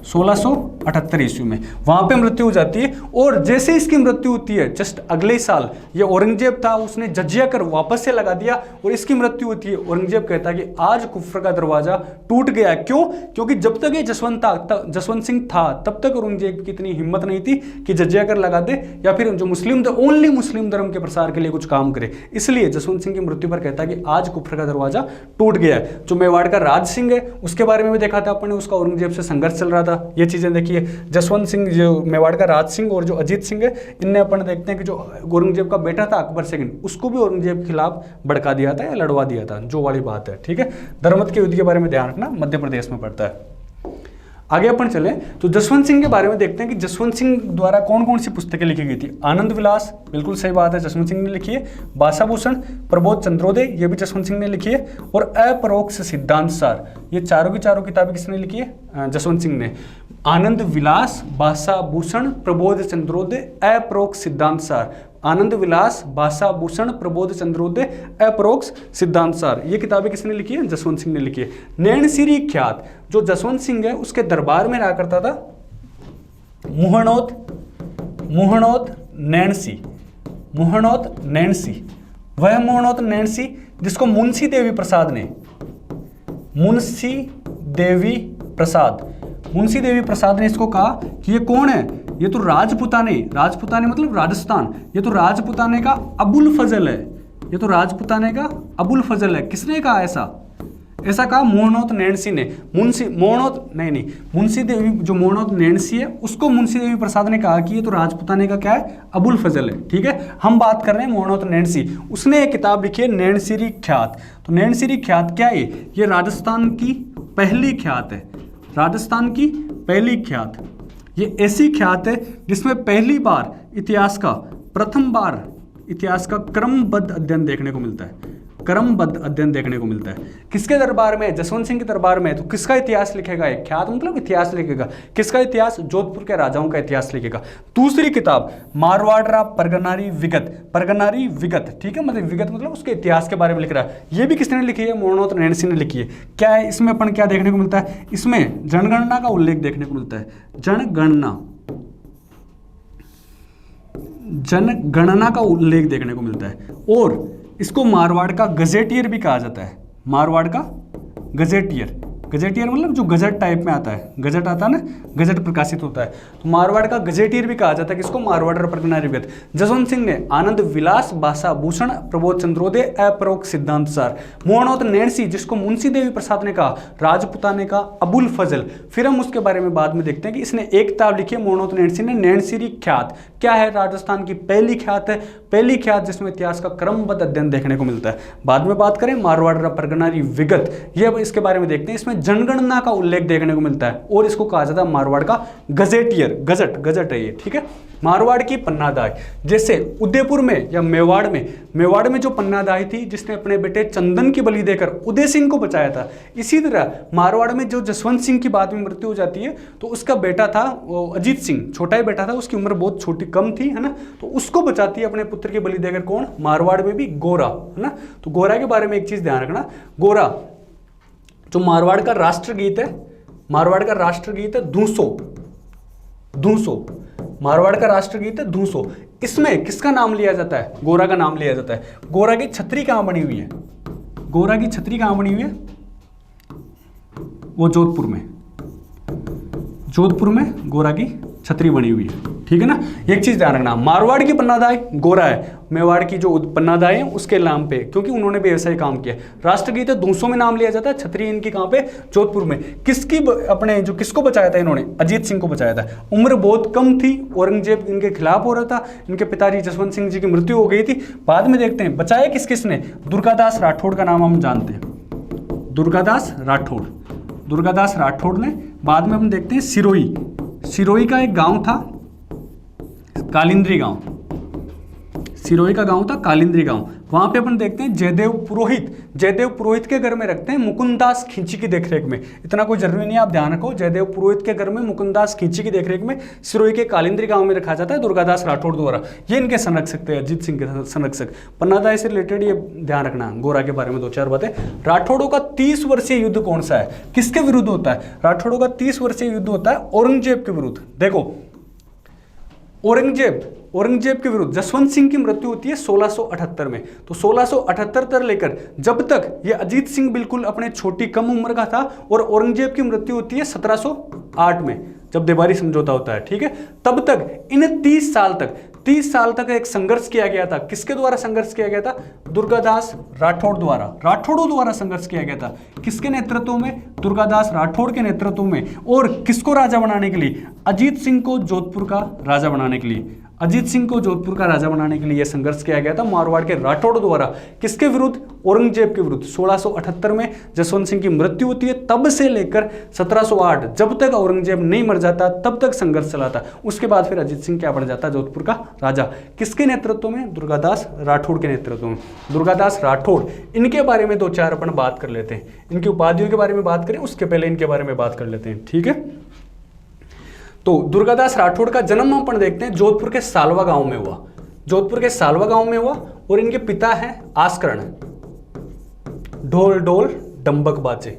1678 ईस्वी में वहां पे मृत्यु हो जाती है। और जैसे इसकी मृत्यु होती है जस्ट अगले ही साल, ये औरंगजेब था उसने जजिया कर वापस से लगा दिया और इसकी मृत्यु होती है। औरंगजेब कहता है कि आज कुफ्र का दरवाजा टूट गया। क्यों, क्योंकि जब तक ये जसवंत सिंह था तब तक औरंगजेब की इतनी हिम्मत नहीं थी कि जजिया कर लगा दे या फिर जो ओनली मुस्लिम धर्म के प्रसार के लिए कुछ काम करे। इसलिए जसवंत सिंह की मृत्यु पर कहता है कि आज कुफ्र का दरवाजा टूट गया है। जो मेवाड़ का राज सिंह है उसके बारे में भी देखा था अपन ने, उसका औरंगजेब से संघर्ष चल रहा था। ये चीजें देखिए, जसवंत सिंह, जो मेवाड़ का राज सिंह और जो अजीत सिंह है, इनने अपन देखते हैं कि जो औरंगजेब का बेटा था अकबर सेकंड, उसको भी औरंगजेब के खिलाफ भड़का दिया था या लड़वा दिया था, जो वाली बात है, ठीक है। धर्मत के युद्ध के बारे में ध्यान रखना, मध्य प्रदेश में पड़ता है। आगे अपन चले तो जसवंत सिंह के बारे में देखते हैं कि जसवंत सिंह द्वारा कौन कौन सी पुस्तकें लिखी गई थी। आनंद विलास, बिल्कुल सही बात है, जसवंत सिंह ने लिखी है। भाषाभूषण, प्रबोध चंद्रोदय, ये भी जसवंत सिंह ने लिखी है। और अपरोक्ष सिद्धांत सार, ये चारों की चारों किताबें किसने लिखी है, जसवंत सिंह ने। आनंद विलास, भाषाभूषण, प्रबोध चंद्रोदय, अपरोक्ष सिद्धांत सार। आनंद विलास, भाषाभूषण, प्रबोध चंद्रोदय, अपरोक्ष सिद्धांत सार, ये किताबें किसने लिखी है, जसवंत सिंह ने लिखी है। नैणसिरी ख्यात, जो जसवंत सिंह है उसके दरबार में रहा करता था मुहणोत नैणसी, वह मुहणोत नैणसी जिसको मुंशी देवी प्रसाद ने इसको कहा कि ये कौन है, ये तो राजपुताने मतलब राजस्थान, ये तो राजपुताने का अबुल फजल है, किसने कहा ऐसा कहा मोहनोत नैणसी ने। मुंशी देवी, जो मोहनोत नैणसी है उसको मुंशी देवी प्रसाद ने कहा कि ये तो राजपुताने का क्या है, अबुल फजल है, ठीक है। हम बात कर रहे हैं मोहनोत नैणसी, उसने एक किताब लिखी है नैणसिरी ख्यात। तो नैणसिरी ख्यात क्या है, ये राजस्थान की पहली ख्यात, ये ऐसी ख्यात है जिसमें प्रथम बार इतिहास का क्रमबद्ध अध्ययन देखने को मिलता है। किसके दरबार में, जसवंत सिंह के दरबार में। तो किसका इतिहास लिखेगा, एक ख्यात मतलब इतिहास लिखेगा, किसका इतिहास, जोधपुर के राजाओं का इतिहास लिखेगा। दूसरी किताब मारवाड़ परगनारी विगत, ठीक है, मतलब विगत मतलब उसके इतिहास के बारे में लिख रहा है। ये भी किसने लिखी है, मोहनोत नैणसी ने लिखी है। क्या है इसमें, अपन क्या देखने को मिलता है, इसमें जनगणना का उल्लेख देखने को मिलता है, जनगणना का उल्लेख देखने को मिलता है। और इसको मारवाड़ का गजेटियर भी कहा जाता है, मारवाड़ का गजेटियर मतलब जो गजट टाइप में आता है, गजट आता है ना, गजट प्रकाशित होता है, तो मारवाड़ का गजेटियर भी कहा जाता है। किसको, मारवाड़ परगनारी विगत। जसवंत सिंह ने आनंद विलास, भाषाभूषण, प्रबोध चंद्रोदय, अपरोक्ष सिद्धांत सार। मोहनोत नैणसी, जिसको मुंशी देवी प्रसाद ने कहा राजपुताने का अबुल फजल। फिर हम उसके बारे में बाद में देखते हैं कि इसने एक किताब लिखी है मोहनोत नैणसी ने, नैणसिरी ख्यात। क्या है, राजस्थान की पहली ख्यात है, जिसमें इतिहास का क्रमबद्ध अध्ययन देखने को मिलता है। बाद में बात करें मारवाड़ परगनारी विगत, ये अब इसके बारे में देखते हैं। इसमें जनगणना का उल्लेख देखने को मिलता है और इसको कहा जाता है मारवाड़ का गजेटियर, गजट है ये, ठीक है। मारवाड़ की पन्नादाई, जैसे उदयपुर में या मेवाड़ में जो पन्नादाई थी जिसने अपने बेटे चंदन की बलि देकर उदय सिंह को बचाया था, इसी तरह मारवाड़ में जो जसवंत सिंह की बाद में मृत्यु हो जाती है तो उसका बेटा था वो अजीत सिंह, छोटा ही बेटा था, उसकी उम्र बहुत छोटी कम थी, है ना, तो उसको बचाती है अपने पुत्र की बलि देकर कौन, मारवाड़ में भी गोरा, है ना। तो गोरा के बारे में एक चीज ध्यान रखना, गोरा जो मारवाड़ का राष्ट्रगीत है, मारवाड़ का राष्ट्रगीत है धूसो, मारवाड़ का राष्ट्रगीत है धूसो। इसमें किसका नाम लिया जाता है, गोरा का नाम लिया जाता है। गोरा की छतरी कहां बनी हुई है, गोरा की छतरी कहां बनी हुई है, वो जोधपुर में गोरा की छतरी बनी हुई है, ठीक है ना। एक चीज ध्यान रखना, मारवाड़ की पन्नादाई गोरा है, मेवाड़ की जो पन्नादाई है उसके नाम पे, क्योंकि उन्होंने भी ऐसा ही काम किया। राष्ट्रगीत है दूसों में नाम लिया जाता है, छतरी इनकी कहां पे, जोधपुर में। किसकी अपने जो किसको बचाया था इन्होंने, अजीत सिंह को बचाया था। उम्र बहुत कम थी, औरंगजेब इनके खिलाफ हो रहा था, इनके पिताजी जसवंत सिंह जी की मृत्यु हो गई थी। बाद में देखते हैं बचाया किस किसने, दुर्गादास राठौड़ का नाम हम जानते हैं, दुर्गादास राठौड़ ने। बाद में हम देखते हैं सिरोही का एक गांव था कालिंद्री गांव, सिरोही का गांव था कालिंद्री गांव। वहां पे अपन देखते हैं जयदेव पुरोहित के घर में रखते हैं मुकुंददास खींची की देखरेख में। इतना कोई जरूरी नहीं है, आप ध्यान रखो, जयदेव पुरोहित के घर में मुकुंददास खींची की देखरेख में सिरोही के कालिंद्री गांव में रखा जाता है दुर्गादास राठौड़ द्वारा। ये इनके संरक्षक थे, अजीत सिंह के संरक्षक। पन्नादाई से रिलेटेड ये ध्यान रखना, गोरा के बारे में 2-4 बातें। राठौड़ों का 30 वर्षीय युद्ध कौन सा है, किसके विरुद्ध होता है, राठौड़ों का 30 वर्षीय युद्ध होता है औरंगजेब के विरुद्ध। देखो औरंगजेब के विरुद्ध जसवंत सिंह की मृत्यु होती है 1678 में। तो 1678 तक लेकर जब तक ये अजीत सिंह बिल्कुल अपने छोटी कम उम्र का था, और औरंगजेब की मृत्यु होती है 1708 में जब देवारी समझौता होता है, ठीक है। तब तक इन 30 साल तक एक संघर्ष किया गया था। किसके द्वारा संघर्ष किया गया था, दुर्गादास राठौड़ द्वारा, राठौड़ों द्वारा संघर्ष किया गया था। किसके नेतृत्व में, दुर्गादास राठौड़ के नेतृत्व में। और किसको राजा बनाने के लिए, अजीत सिंह को जोधपुर का राजा बनाने के लिए, अजीत सिंह को जोधपुर का राजा बनाने के लिए यह संघर्ष किया गया था मारवाड़ के राठौड़ द्वारा। किसके विरुद्ध, औरंगजेब के विरुद्ध। 1678 में जसवंत सिंह की मृत्यु होती है, तब से लेकर 1708 जब तक औरंगजेब नहीं मर जाता तब तक संघर्ष चला था। उसके बाद फिर अजीत सिंह क्या बन जाता, जोधपुर का राजा। किसके नेतृत्व में, दुर्गादास राठौड़ के नेतृत्व में। दुर्गादास राठौड़, इनके बारे में 2-4 अपन बात कर लेते हैं, इनकी उपाधियों के बारे में बात करें उसके पहले इनके बारे में बात कर लेते हैं, ठीक है। तो दुर्गादास राठौड़ का जन्म अपन देखते हैं जोधपुर के सालवा गांव में हुआ, जोधपुर के सालवा गांव में हुआ। और इनके पिता हैं आस्करण, ढोल ढोल डंबक बाजे,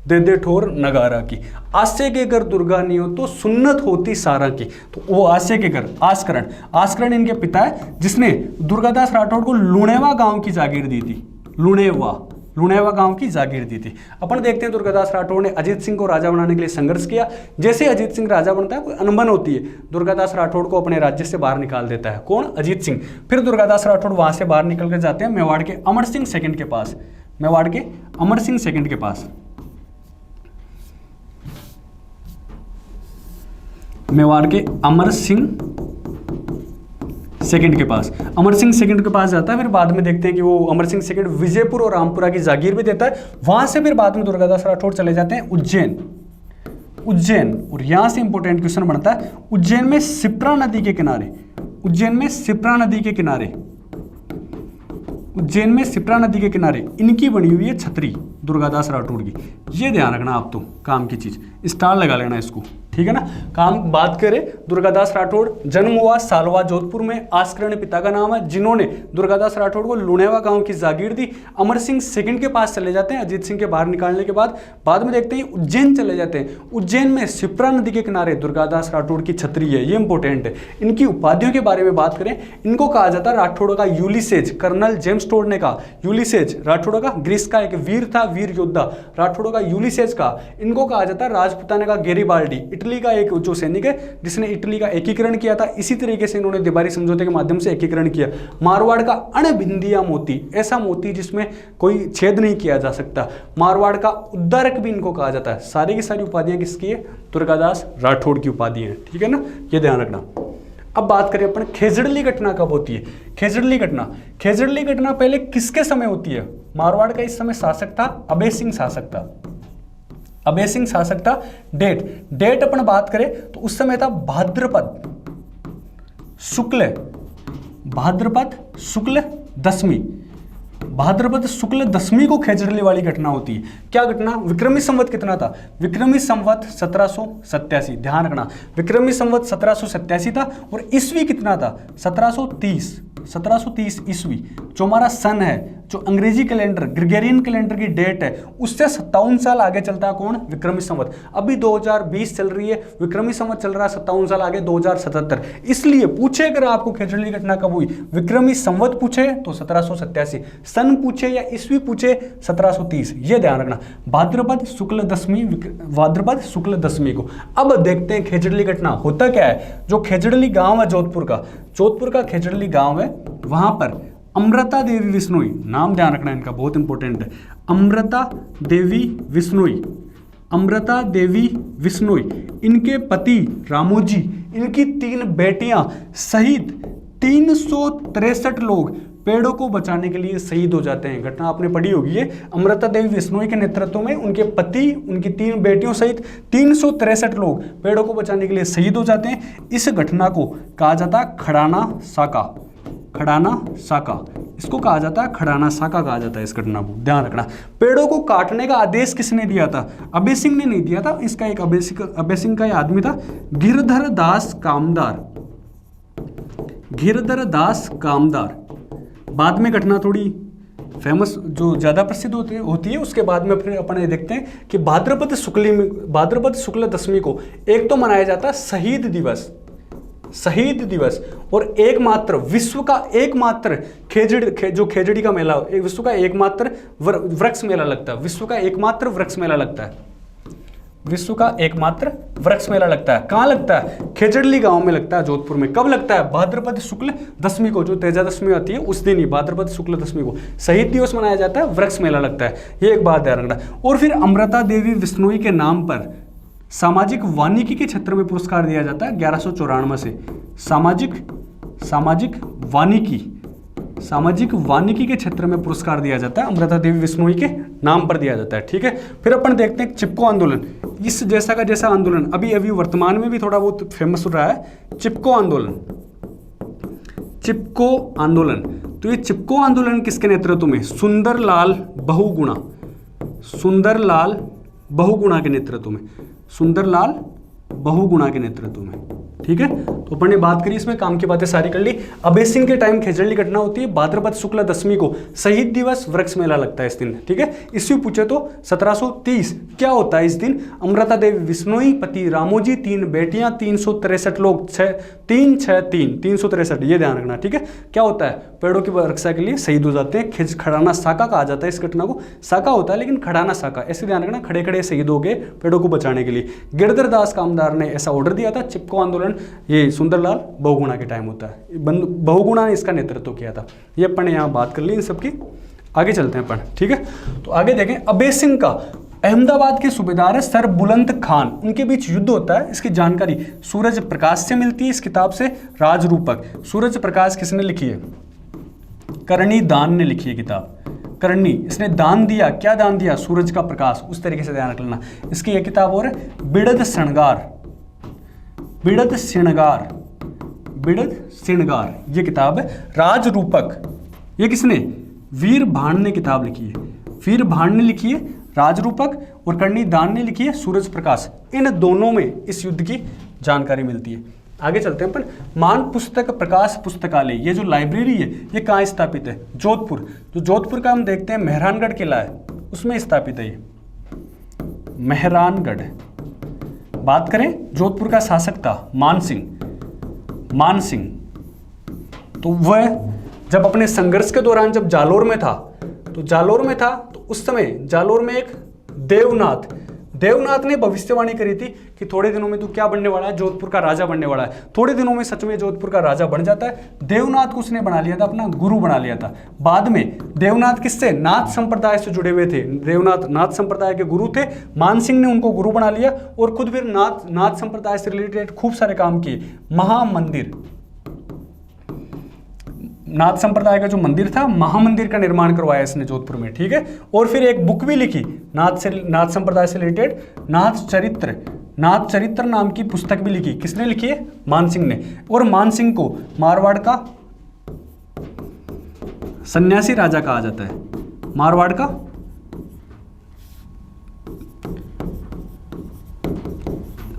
दे दे ठोर नगारा की, आसे के घर दुर्गा नहीं हो तो सुन्नत होती सारा की। तो वो आसे के घर आस्करण इनके पिता है, जिसने दुर्गादास राठौड़ को लुणेवा गांव की जागीर दी थी, लुणेवा गांव की जागीर दी थी। अपन देखते हैं दुर्गादास राठौड़ ने अजीत सिंह को राजा बनाने के लिए संघर्ष किया। जैसे अजीत सिंह राजा बनता है, कोई अनबन होती है, दुर्गादास राठौड़ को अपने राज्य से बाहर निकाल देता है, कौन, अजीत सिंह। फिर दुर्गादास राठौड़ वहां से बाहर निकल कर जाते हैं मेवाड़ के अमर सिंह सेकंड के पास, मेवाड़ के अमर सिंह सेकंड के पास, मेवाड़ के अमर सिंह सेकंड के पास, अमर सिंह सेकंड के पास जाता है। फिर बाद में देखते हैं कि वो अमर सिंह सेकंड विजयपुर और रामपुरा की जागीर भी देता है। वहां से फिर बाद में दुर्गादास राठौड़ चले जाते हैं उज्जैन। और यहां से इंपॉर्टेंट क्वेश्चन बनता है, उज्जैन में शिप्रा नदी के किनारे, इनकी बनी हुई है छतरी दुर्गादास राठौड़ की। ये ध्यान रखना आप, तो काम की चीज, स्टार लगा लेना इसको, ठीक है ना। काम बात करें, दुर्गादास राठौड़ जन्म हुआ सालवा जोधपुर में, आस्करण पिता का नाम है, जिन्होंने दुर्गादास राठौड़ को लुणेवा गांव की जागीर दी। अमर सिंह सेकंड के पास चले जाते हैं अजीत सिंह के बाहर निकालने के बाद में देखते हैं उज्जैन चले जाते हैं। उज्जैन में शिप्रा नदी के किनारे दुर्गादास राठौड़ की छतरी है, ये इंपॉर्टेंट है। इनकी उपाधियों के बारे में बात करें, इनको कहा जाता है राठौड़ का यूलिसेज, कर्नल जेम्स टोड ने कहा यूलिसेज राठौड़ का, ग्रीस का एक वीर था, वीर योद्धा, राठौड़ का यूलिसेज का। इनको कहा जाता है राजपुताना का गेरिबाल्डी, इटली का एक जो सैनिक है जिसने इटली का एकीकरण किया था। इसी तरीके से इन्होंने देवारी समझौते के माध्यम से एकीकरण किया। मारवाड़ का अणभिंदिया मोती, ऐसा मोती जिसमें कोई छेद नहीं किया जा सकता। मारवाड़ का उद्धारक भी इनको कहा जाता है। सारी की सारी उपाधियां किसकी है, दुर्गादास राठौड़ की उपाधि है, ठीक है ना, ये ध्यान रखना। अब बात करें अपन खेजड़ली घटना कब होती है। खेजड़ली घटना पहले किसके समय होती है। मारवाड़ का इस समय शासक था अभय सिंह शासक था। डेट अपन बात करें तो उस समय था भाद्रपद शुक्ल भाद्रपद शुक्ल दशमी, भाद्रपद शुक्ल दशमी को खेजड़ली वाली घटना होती है। क्या घटना? विक्रमी संवत कितना था? विक्रमी संवत 1787, ध्यान रखना विक्रमी संवत 1787 था और ईस्वी कितना था? 1730 ईस्वी। जो हमारा सन है, जो अंग्रेजी कैलेंडर ग्रेगोरियन कैलेंडर की डेट है, उससे 57 साल आगे चलता है कौन? विक्रमी संवत। अभी 2020 चल रही है, विक्रमी संवत चल रहा है 57 साल आगे 2077। इसलिए पूछे अगर आपको खेजड़ली घटना कब हुई, विक्रमी संवत पूछे तो 1787, सन पूछे या ईस्वी पूछे 1730, ये ध्यान रखना। भाद्रपद शुक्ल दशमी, भाद्रपद शुक्ल दशमी को। अब देखते हैं खेजड़ली घटना होता क्या है। जो खेजड़ली गांव है जोधपुर का खेजड़ली गांव है, वहां पर अमृता देवी विश्नोई, नाम ध्यान रखना इनका बहुत इंपॉर्टेंट है, अमृता देवी विश्नोई, अमृता देवी विश्नोई, इनके पति रामोजी, इनकी 3 बेटियां सहित 363 लोग पेड़ों को बचाने के लिए शहीद हो जाते हैं। घटना आपने पढ़ी होगी है। अमृता देवी विश्नोई के नेतृत्व में उनके पति, उनकी 3 बेटियों सहित 363 लोग पेड़ों को बचाने के लिए शहीद हो जाते हैं। इस घटना को कहा जाता है खड़ाना साका, खड़ाना साका, इसको कहा जाता है खड़ाना साका कहा जाता है इस घटना को, ध्यान रखना। पेड़ों को काटने का आदेश किसने दिया था? अभय सिंह ने नहीं दिया था, इसका एक अभय सिंह का आदमी था, गिरधर दास कामदार, गिरधर दास कामदार। बाद में घटना थोड़ी फेमस, जो ज़्यादा प्रसिद्ध होती है, उसके बाद में फिर अपन ये देखते हैं कि भाद्रपद शुक्ल दशमी को एक तो मनाया जाता है शहीद दिवस, शहीद दिवस, और एकमात्र विश्व का एकमात्र जो खेजड़ी का मेला, विश्व का एकमात्र वृक्ष मेला लगता है, विश्व का एकमात्र वृक्ष मेला लगता है, विश्व का एकमात्र वृक्ष मेला लगता है। कहाँ लगता है? खेजड़ली गांव में लगता है, जोधपुर में। कब लगता है? भाद्रपद शुक्ल दशमी को, जो तेजा दशमी आती है उस दिन ही, भाद्रपद शुक्ल दशमी को शहीद दिवस मनाया जाता है, वृक्ष मेला लगता है। ये एक बात ध्यान रखना। और फिर अमृता देवी विश्नोई के नाम पर सामाजिक वानिकी के क्षेत्र में पुरस्कार दिया जाता है 1194 से। सामाजिक वानिकी के क्षेत्र में पुरस्कार दिया जाता है, अमृता देवी विश्नोई के नाम पर दिया जाता है। ठीक है, फिर अपन देखते हैं चिपको आंदोलन। इस जैसा का जैसा आंदोलन अभी वर्तमान में भी थोड़ा बहुत फेमस हो रहा है, चिपको आंदोलन। चिपको आंदोलन, तो ये चिपको आंदोलन किसके नेतृत्व में? सुंदरलाल बहुगुणा के नेतृत्व में, सुंदरलाल बहुगुणा के नेतृत्व में। ठीक है, तो अपन ने बात करी, इसमें काम की बातें सारी कर ली। अभय सिंह के टाइम खेजड़ली घटना होती है, भाद्रपद शुक्ल दशमी को शहीद दिवस, वृक्ष मेला लगता है इस दिन। ठीक है, इससे पूछे तो 1730 क्या होता है इस दिन? अमृता देवी विश्नोई, पति रामोजी, 3 बेटियां, 363 लोग, 363, ये ध्यान रखना। ठीक है, क्या होता है? पेड़ों की रक्षा के लिए शहीद हो जाते हैं। खड़ाना साका कहा जाता है इस घटना को, साका होता है लेकिन खड़ाना साका, ऐसे ध्यान रखना, खड़े खड़े शहीद हो गए पेड़ों को बचाने के लिए। गिरधर दास कामदार ने ऐसा ऑर्डर दिया था। चिपको आंदोलन ये सुंदरलाल बहुगुणा के टाइम होता है, बहुगुणा ने इसका नेतृत्व किया था। ये अपन ने यहाँ बात कर ली इन सबकी। आगे चलते हैं अपन। ठीक है, तो आगे देखें, अभय सिंह का अहमदाबाद के सूबेदार है सर बुलंद खान, उनके बीच युद्ध होता है। इसकी जानकारी सूरज प्रकाश से मिलती है, इस किताब से, राजरूपक। सूरज प्रकाश किसने लिखी है? करणी दान ने लिखी है किताब, करणी। इसने दान दिया, क्या दान दिया? सूरज का प्रकाश, उस तरीके से ध्यान रख लेना। इसकी एक किताब और है, बिड़द श्रृंगार, ये किताब है। राजरूपक, ये किसने? वीर भाण ने किताब लिखी है, वीर भाण ने लिखी है राजरूपक, और करणी दान ने लिखी है सूरज प्रकाश। इन दोनों में इस युद्ध की जानकारी मिलती है। आगे चलते हैं अपन। मान पुस्तक प्रकाश पुस्तकालय, ये जो लाइब्रेरी है ये कहाँ स्थापित है? जोधपुर। तो जोधपुर का हम देखते हैं मेहरानगढ़ किला है, उसमें स्थापित है ये मेहरानगढ़। बात करें, जोधपुर का शासक था मान सिंह, तो वह जब अपने संघर्ष के दौरान जब जालोर में था तो उस समय जालोर में एक देवनाथ ने भविष्यवाणी करी थी कि थोड़े दिनों में तू क्या बनने वाला है? जोधपुर का राजा बनने वाला है। थोड़े दिनों में सच में जोधपुर का राजा बन जाता है। देवनाथ को उसने बना लिया था, अपना गुरु बना लिया था। बाद में देवनाथ किससे? नाथ संप्रदाय से जुड़े हुए थे। देवनाथ नाथ संप्रदाय के गुरु थे। मान सिंह ने उनको गुरु बना लिया और खुद फिर नाथ संप्रदाय से रिलेटेड खूब सारे काम किए। महामंदिर, नाथ संप्रदाय का जो मंदिर था, महामंदिर का निर्माण करवाया इसने जोधपुर में। ठीक है, और फिर एक बुक भी लिखी नाथ संप्रदाय से रिलेटेड, नाथ नाथ चरित्र नाम की पुस्तक भी लिखी। किसने लिखी है? मानसिंह ने। और मानसिंह को मारवाड़ का सन्यासी राजा कहा जाता है। मारवाड़ का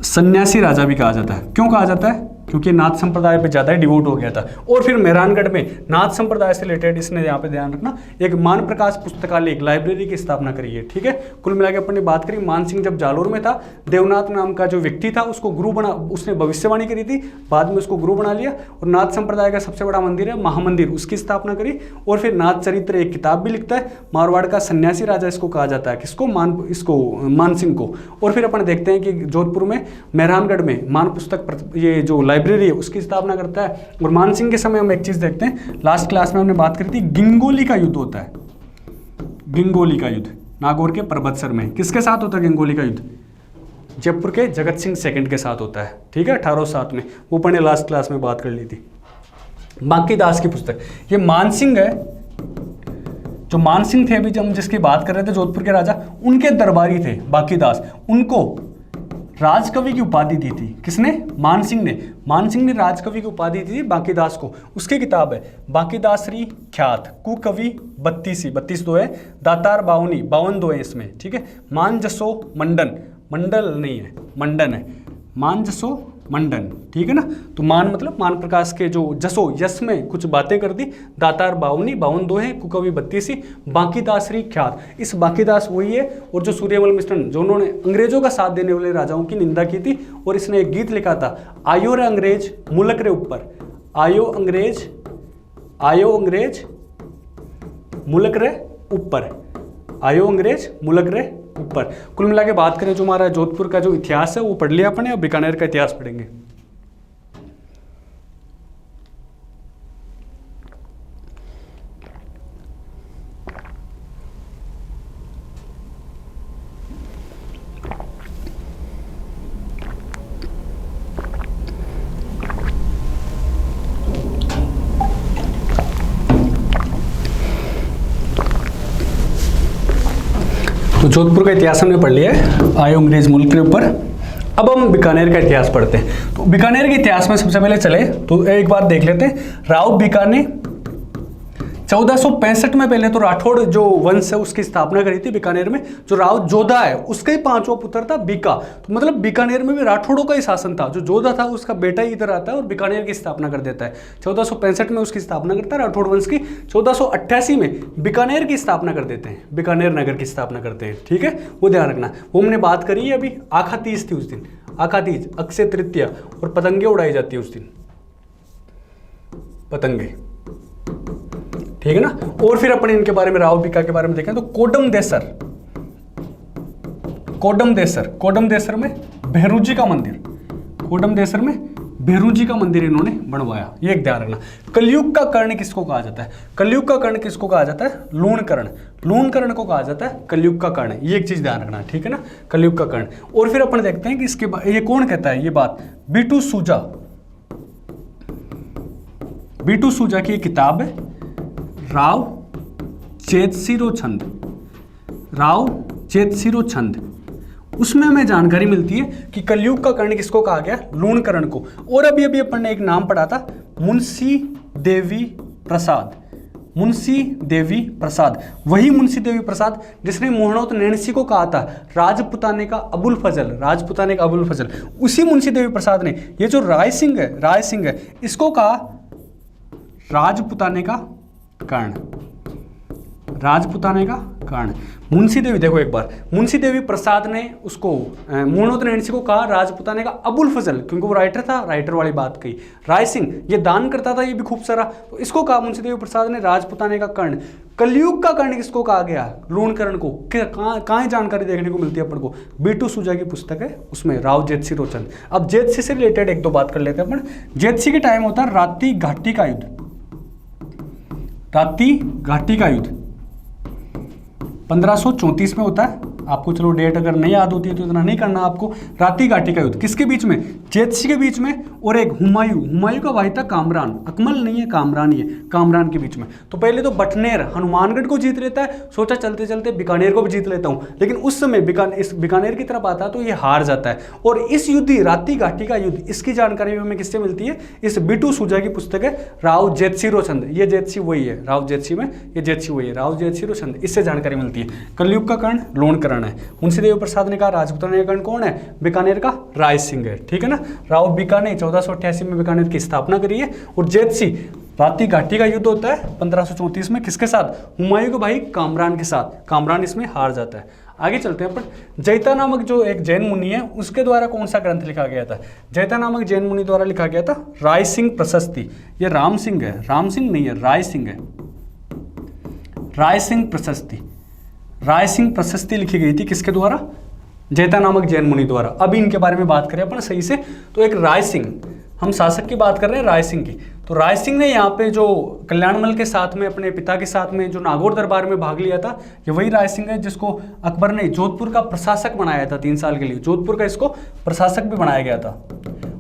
सन्यासी राजा भी कहा जाता है। क्यों कहा जाता है? क्योंकि नाथ संप्रदाय पे ज़्यादा डिवोट हो गया था। और फिर मेहरानगढ़ में नाथ संप्रदाय से रिलेटेड इसने यहाँ पे ध्यान रखना एक मान प्रकाश पुस्तकालय, एक लाइब्रेरी की स्थापना करी है। ठीक है, कुल मिला के अपन ने बात करी, मानसिंह जब जालोर में था, देवनाथ नाम का जो व्यक्ति था उसको गुरु बना, उसने भविष्यवाणी करी थी, बाद में उसको गुरु बना लिया। और नाथ संप्रदाय का सबसे बड़ा मंदिर है महामंदिर, उसकी स्थापना करी। और फिर नाथ चरित्र एक किताब भी लिखता है। मारवाड़ का सन्यासी राजा इसको कहा जाता है। किसको? मानसिंह को। और फिर अपन देखते हैं कि जोधपुर में मेहरानगढ़ में मान पुस्तक ये जो लाइब्रेरी है उसकी स्थापना करता है। और मानसिंह के समय हम एक चीज देखते हैं, लास्ट क्लास में हमने बात करी थी, गिंगोली का युद्ध होता है। गिंगोली का युद्ध नागौर के परबतसर में किसके साथ होता है? गिंगोली का युद्ध जयपुर के जगत सिंह सेकंड के साथ होता है। ठीक है, 1807 में। वो अपन ने लास्ट क्लास में बात कर ली थी। बांकीदास की पुस्तक, ये मानसिंह है, जो मानसिंह थे अभी जब हम जिसकी बात कर रहे थे, जोधपुर के राजा, उनके दरबारी थे बांकीदास। उनको राजकवि की उपाधि दी थी। किसने? मानसिंह ने। मानसिंह ने राजकवि की उपाधि दी थी बांकीदास को। उसकी किताब है बांकीदासरी ख्यात, कुकवि 32 32 दो है, दातार 52 दो है इसमें। ठीक है, मान जसो मंडन, मंडल नहीं है, मंडन है, मान जसो मंडन। ठीक है ना, तो मान मतलब मान प्रकाश के जो जसो यश में कुछ बातें कर दी। दातार 52 दो है, कुकवि 32, बांकीदासरी ख्यात। इस बांकीदास वही है और जो सूर्यमल मिश्रण, जो उन्होंने अंग्रेजों का साथ देने वाले राजाओं की निंदा की थी। और इसने एक गीत लिखा था, आयो रे अंग्रेज मुलक रे ऊपर, आयो अंग्रेज मुलक रे ऊपर, आयो अंग्रेज मुलक रे ऊपर। कुल मिला के बात करें जो हमारा जोधपुर का जो इतिहास है वो पढ़ लिया अपने, अब बीकानेर का इतिहास पढ़ेंगे। तो जोधपुर का इतिहास हमने पढ़ लिया है, आयो अंग्रेज मुल्क के ऊपर। अब हम बीकानेर का इतिहास पढ़ते हैं। तो बीकानेर के इतिहास में सबसे पहले चले तो एक बार देख लेते हैं। राव बीकाने 1465 में पहले तो राठौड़ जो वंश है उसकी स्थापना करी थी बीकानेर में। जो राव जोधा है उसका ही 5वां पुत्र था बीका। तो मतलब बीकानेर में भी राठौड़ों का ही शासन था। जो जोधा था उसका बेटा ही इधर आता है और बीकानेर की स्थापना कर देता है। 1465 में उसकी स्थापना करता है राठौड़ वंश की। 1488 में बीकानेर की स्थापना कर देते हैं, बीकानेर नगर की स्थापना करते हैं। ठीक है, वो ध्यान रखना। वो हमने बात करी है अभी। आखा तीज थी उस दिन, आखा तीज, अक्षय तृतीया, और पतंगे उड़ाई जाती है उस दिन, पतंगे। ठीक है ना। और फिर अपन इनके बारे में, राव बीका के बारे में देखें तो कोडम देसर में भेरूजी का मंदिर, कोडम देसर में भेरूजी का मंदिर इन्होंने बनवाया। ये एक ध्यान रखना। कलयुग का कर्ण किसको कहा जाता है? कलयुग का कर्ण किसको कहा जाता है? लूणकर्ण। लूणकर्ण को कहा जाता है कलयुग का कर्ण। ये एक चीज ध्यान रखना। ठीक है ना, कलयुग का कर्ण। और फिर अपन देखते हैं कि इसके ये कौन कहता है ये बात? बीटू सूजा, बीटू सूजा की किताब है राव चेतसिरो छंद। उसमें हमें जानकारी मिलती है कि कलयुग का कर्ण किसको कहा गया? लूणकर्ण को। और अभी अपन ने एक नाम पढ़ा था, मुंशी देवी प्रसाद। वही मुंशी देवी प्रसाद जिसने मोहनोत नैणसी को कहा था राजपुताने का अबुल फजल। उसी मुंशी देवी प्रसाद ने ये जो राय सिंह है इसको कहा राजपुताने का कर्ण। मुंशी देवी, देखो एक बार, मुंशी देवी प्रसाद ने उसको मोहनोत नैणसी को कहा राजपुताने का अबुल फजल, क्योंकि वो राइटर था, राइटर वाली बात कही। राय सिंह ये दान करता था, ये भी खूब सारा, तो इसको कहा मुंशी देवी प्रसाद ने राजपुताने का कर्ण। कलयुग का कर्ण किसको कहा गया? लूणकर्ण को। कहाँ जानकारी देखने को मिलती है अपन को? बीटू सूजा की पुस्तक है, उसमें राव जेतसी रोचन। अब जेतसी से रिलेटेड एक दो बात कर लेते हैं अपन। जेतसी के टाइम होता है राती घाटी का युद्ध 1534 में होता है। आपको चलो डेट अगर नहीं याद होती है तो इतना नहीं करना आपको। राती घाटी का युद्ध किसके बीच में? जेतसी के बीच में और एक हुमायूं का भाई था कामरान, अकमल नहीं है कामरान ही है, कामरान के बीच में। तो पहले तो बटनेर हनुमानगढ़ को जीत लेता है, सोचा चलते चलते बीकानेर को भी जीत लेता हूँ, लेकिन उस समय इस बीकानेर की तरफ आता है तो ये हार जाता है। और इस युद्ध राती घाटी का युद्ध, इसकी जानकारी हमें किससे मिलती है? इस बिटू सूजा की पुस्तक है राव जेतसिरो चंद, ये जेतसी वही है, राव जेतसी में ये जेतसी वही है, राव जेतसिरो चंद, इससे जानकारी मिलती है। कलयुग का कर्ण लोणकरण है। मुंशीदेव प्रसाद ने कहा राजपूताना का कर्ण कौन है? बीकानेर का राय सिंह है, ठीक है ना। राव बीका ने 1488 में बीकानेर की स्थापना करी है। और जेतसी राती घाटी का युद्ध होता है 1534 में, किसके साथ? हुमायूं के भाई कामरान के साथ। कामरान इसमें हार जाता है। आगे चलते हैं अपन। जैता नामक जो एक जैन मुनि है, उसके द्वारा कौन सा ग्रंथ लिखा गया था? जैता नामक जैन मुनि द्वारा लिखा गया था राय सिंह प्रशस्ति। ये राम सिंह है, राम सिंह नहीं है, राय सिंह है, राय सिंह प्रशस्ति। राय सिंह प्रशस्ति लिखी गई थी किसके द्वारा? जैता नामक जैन मुनि द्वारा। अभी इनके बारे में बात करें अपन सही से, तो एक राय सिंह, हम शासक की बात कर रहे हैं राय सिंह की। तो राय सिंह ने यहाँ पे जो कल्याणमल के साथ में अपने पिता के साथ में जो नागौर दरबार में भाग लिया था, ये वही राय सिंह है जिसको अकबर ने जोधपुर का प्रशासक बनाया था 3 साल के लिए। जोधपुर का इसको प्रशासक भी बनाया गया था।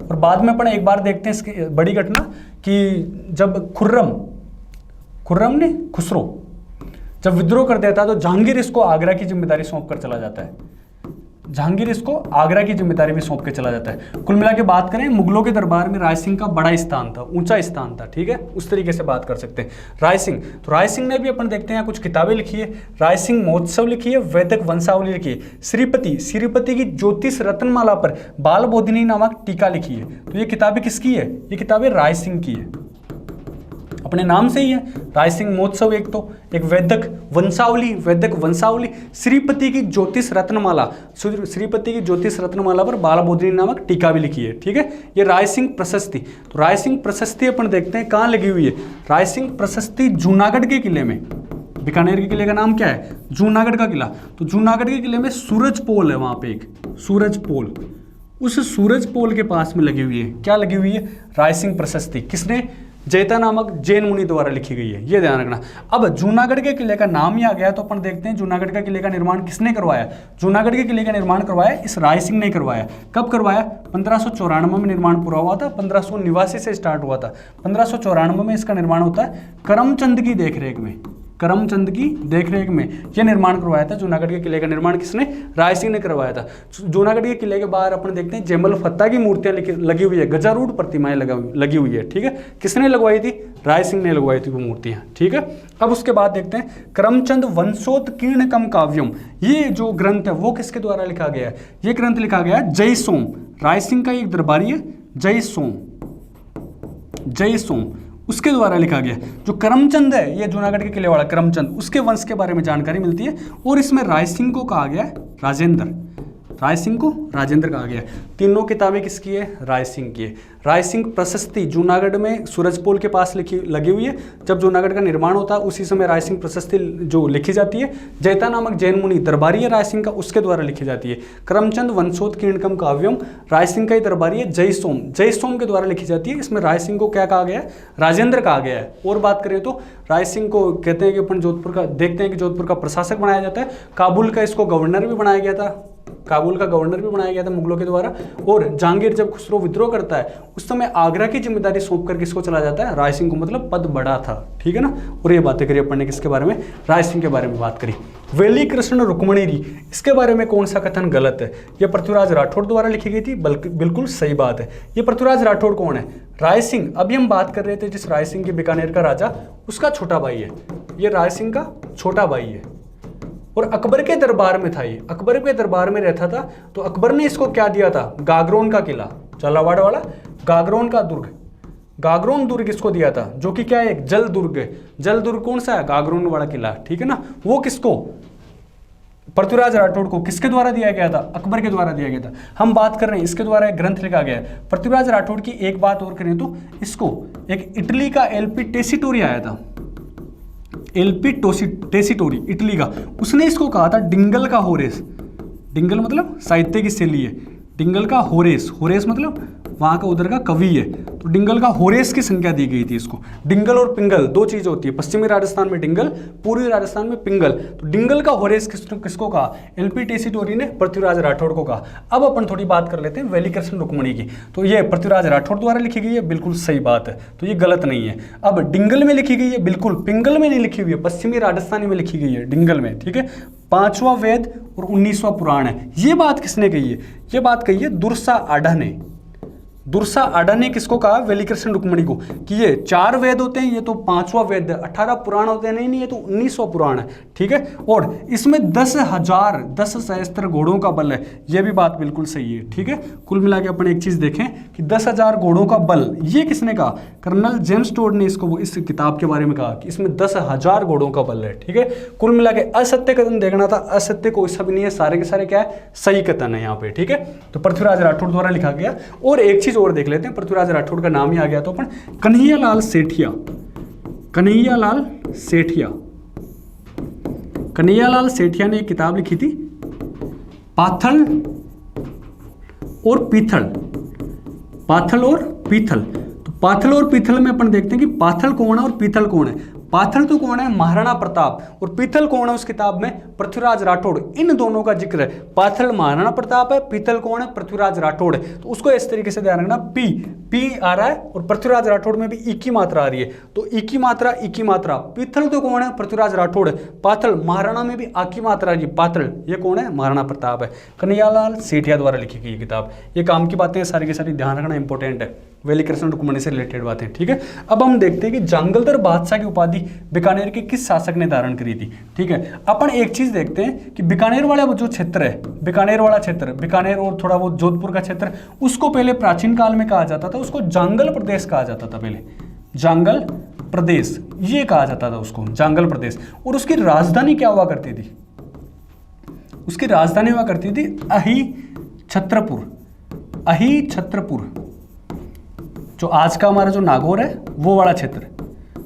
और बाद में अपन एक बार देखते हैं इसकी बड़ी घटना कि जब खुर्रम ने खुसरो जब विद्रोह कर देता है तो जहांगीर इसको आगरा की जिम्मेदारी सौंप कर चला जाता है। जहांगीर इसको आगरा की जिम्मेदारी भी सौंप के चला जाता है। कुल मिला के बात करें, मुगलों के दरबार में राय सिंह का बड़ा स्थान था, ऊंचा स्थान था, ठीक है, उस तरीके से बात कर सकते हैं। राय सिंह, तो राय सिंह ने भी अपन देखते हैं कुछ किताबें लिखी है। राय सिंह महोत्सव लिखी है, वैदिक वंशावली लिखी है, श्रीपति की ज्योतिष रत्नमाला पर बाल बोधिनी नामक टीका लिखी है। तो ये किताबें किसकी है? ये किताबें राय सिंह की है, अपने नाम से ही है। राय सिंह महोत्सव एक वैदिक वंशावली, श्रीपति की ज्योतिष रत्नमाला पर बाल बोधिनी नामक टीका भी लिखी है, ठीक है। ये राय सिंह प्रशस्ति, तो राय सिंह प्रशस्ति अपन देखते हैं कहाँ लगी हुई है। राय सिंह प्रशस्ति जूनागढ़ के किले में, बीकानेर के किले का नाम क्या है? जूनागढ़ का किला। तो जूनागढ़ के किले में सूरज पोल है, वहां पे एक सूरज पोल, उस सूरज पोल के पास में लगी हुई है। क्या लगी हुई है? राय सिंह प्रशस्ति। किसने? जैता नामक जैन मुनि द्वारा लिखी गई है, ये ध्यान रखना। अब जूनागढ़ के किले का नाम ही आ गया तो अपन देखते हैं जूनागढ़ का किले का निर्माण किसने करवाया। जूनागढ़ के किले का निर्माण करवाया इस राय सिंह ने करवाया। कब करवाया? 1594 में निर्माण पूरा हुआ था, 1589 से स्टार्ट हुआ था। 1594 में इसका निर्माण होता है करमचंद की देखरेख में, यह निर्माण करवाया था। जूनागढ़ के किले का निर्माण किसने? राय सिंह ने करवाया था। जूनागढ़ के किले के बाहर अपन देखते हैं जयमल फत्ता की मूर्तियां लगी हुई है, गजारूढ़ प्रतिमाएं लगी हुई है, ठीक है। किसने लगवाई थी? राय सिंह ने लगवाई थी वो मूर्तियां, ठीक है। अब उसके बाद देखते हैं करमचंद वंशोत्कीर्णकम काव्यम, ये जो ग्रंथ है वो किसके द्वारा लिखा गया है? ये ग्रंथ लिखा गया है जय सोम, राय सिंह का एक दरबारी है जय सोम, उसके द्वारा लिखा गया। जो करमचंद है, ये जूनागढ़ के किले वाला करमचंद, उसके वंश के बारे में जानकारी मिलती है। और इसमें राय सिंह को कहा गया है राजेंद्र, राय सिंह को राजेंद्र कहा गया। तीनों किताबें किसकी है? राय सिंह की है। राय सिंह प्रशस्ति जूनागढ़ में सूरजपोल के पास लगी हुई है। जब जूनागढ़ का निर्माण होता है उसी समय राय सिंह प्रशस्ति जो लिखी जाती है, जैता नामक जैन मुनि दरबारी है राय सिंह का, उसके द्वारा लिखी जाती है। करमचंद वंशोत्कीर्णकम काव्यम, राय सिंह का ही दरबारी है जय सोम के द्वारा लिखी जाती है। इसमें राय सिंह को क्या कहा गया है? राजेंद्र कहा गया है। और बात करें तो राय सिंह को कहते हैं कि अपन जोधपुर का देखते हैं कि जोधपुर का प्रशासक बनाया जाता है। काबुल का इसको गवर्नर भी बनाया गया था, मुगलों के द्वारा। और जहांगीर जब खुसरो विद्रोह करता है उस समय आगरा की जिम्मेदारी सौंप कर किसको चला जाता है? राय सिंह को, मतलब पद बड़ा था, ठीक है ना। और ये बातें करी अपन ने किसके बारे में? राय सिंह के बारे में बात करी। वेली कृष्ण रुक्मणीरी, इसके बारे में कौन सा कथन गलत है? ये पृथ्वीराज राठौड़ द्वारा लिखी गई थी, बल्कि बिल्कुल सही बात है। ये पृथ्वीराज राठौड़ कौन है? राय सिंह, अभी हम बात कर रहे थे जिस राय सिंह के बीकानेर का राजा, उसका छोटा भाई है। ये राय सिंह का छोटा भाई है और अकबर के दरबार में था। ये अकबर के दरबार में रहता था। तो अकबर ने इसको क्या दिया था? गागरोन का किला, झालावाड़ वाला गागरोन का दुर्ग, गागरोन दुर्ग इसको दिया था, जो कि क्या है? एक जल दुर्ग है। जल दुर्ग कौन सा है? गागरोन वाला किला, ठीक है ना। वो किसको? पृथ्वीराज राठौड़ को। किसके द्वारा दिया गया था? अकबर के द्वारा दिया गया था। हम बात कर रहे हैं इसके द्वारा एक ग्रंथ लिखा गया है। पृथ्वीराज राठौड़ की एक बात और करें तो इसको एक इटली का एलपी टेसिटोरी आया था, एलपी टेसिटोरी इटली का, उसने इसको कहा था डिंगल का होरेस। डिंगल मतलब साहित्य की शैली है, डिंगल का होरेस, होरेस मतलब वहाँ का उधर का कवि है। तो डिंगल का होरेस की संख्या दी गई थी इसको। डिंगल और पिंगल दो चीज़ होती है, पश्चिमी राजस्थान में डिंगल, पूर्वी राजस्थान में पिंगल। तो डिंगल का होरेस किसको कहा? एलपी टेसीटोरी ने पृथ्वीराज राठौड़ को कहा। अब अपन थोड़ी बात कर लेते हैं वेलिकृष्ण रुक्मणी की। तो ये पृथ्वीराज राठौड़ द्वारा लिखी गई है, बिल्कुल सही बात है, तो ये गलत नहीं है। अब डिंगल में लिखी गई है, बिल्कुल पिंगल में नहीं लिखी हुई है, पश्चिमी राजस्थानी में लिखी गई है, डिंगल में, ठीक है। 5वां वेद और 19वां पुराण है। ये बात किसने कही है? ये बात कही है दुर्सा आडा ने। दुर्सा आडा ने किसको कहा? वेलिकृष्ण रुक्मणी को, कि ये 4 वेद होते हैं, ये तो 5वां वेद है, 18 पुराण होते हैं, नहीं ये तो 19वां पुराण है, ठीक है। और इसमें 10 सहस्त्र घोड़ों का बल है, ये भी बात बिल्कुल सही है, ठीक है। कुल मिला के अपन एक चीज देखें कि 10,000 घोड़ों का बल, ये किसने कहा? कर्नल जेम्स टोड ने इसको इस किताब के बारे में कहा कि इसमें 10,000 घोड़ों का बल है, ठीक है। कुल मिला के असत्य कथन देखना था, असत्य कोई सा भी नहीं है, सारे के सारे क्या है? सही कथन है यहाँ पे, ठीक है। तो पृथ्वीराज राठौड़ द्वारा लिखा गया। और एक चीज और देख लेते हैं, पृथ्वीराज राठौड़ का नाम ही आ गया तो अपन कन्हैयालाल सेठिया, कन्हैयालाल सेठिया, कन्हैयालाल सेठिया ने एक किताब लिखी थी पाथल और पीथल, पाथल और पीथल। तो पाथल और पीथल में अपन देखते हैं कि पाथल कौन है और पीथल कौन है। पाथल तो कौन है? महाराणा प्रताप। और पीथल कौन है उस किताब में? पृथ्वीराज राठौड़। इन दोनों का जिक्र है। पाथल महाराणा प्रताप है, पीथल कौन है? पृथ्वीराज राठौड़ है। तो उसको इस तरीके से ध्यान रखना, पी आ रहा है और पृथ्वीराज राठौड़ में भी ई की मात्रा आ रही है, तो ई की मात्रा। पीथल तो कौन है? पृथ्वीराज राठौड़ है। पाथल महाराणा में भी आ की मात्रा आ रही है, पाथल ये कौन है? महाराणा प्रताप है। कन्हैयालाल सेठिया द्वारा लिखी गई किताब। ये काम की बातें सारी की सारी ध्यान रखना इंपॉर्टेंट है, वेलिकृष्ण रुक्मणी से रिलेटेड बातें, ठीक है। अब हम देखते हैं कि जांगलदर बादशाह की उपाधि बीकानेर के किस शासक ने धारण करी थी, ठीक है। अपन एक चीज देखते हैं कि बीकानेर वाला जो क्षेत्र है, बीकानेर वाला क्षेत्र, बीकानेर और थोड़ा बहुत जोधपुर का क्षेत्र, उसको पहले प्राचीन काल में कहा जाता था, उसको जांगल प्रदेश कहा जाता था। पहले जांगल प्रदेश ये कहा जाता था उसको, जांगल प्रदेश। और उसकी राजधानी क्या हुआ करती थी? उसकी राजधानी हुआ करती थी अही छत्रपुर। अही छत्रपुर, जो आज का हमारा जो नागौर है वो वाला क्षेत्र।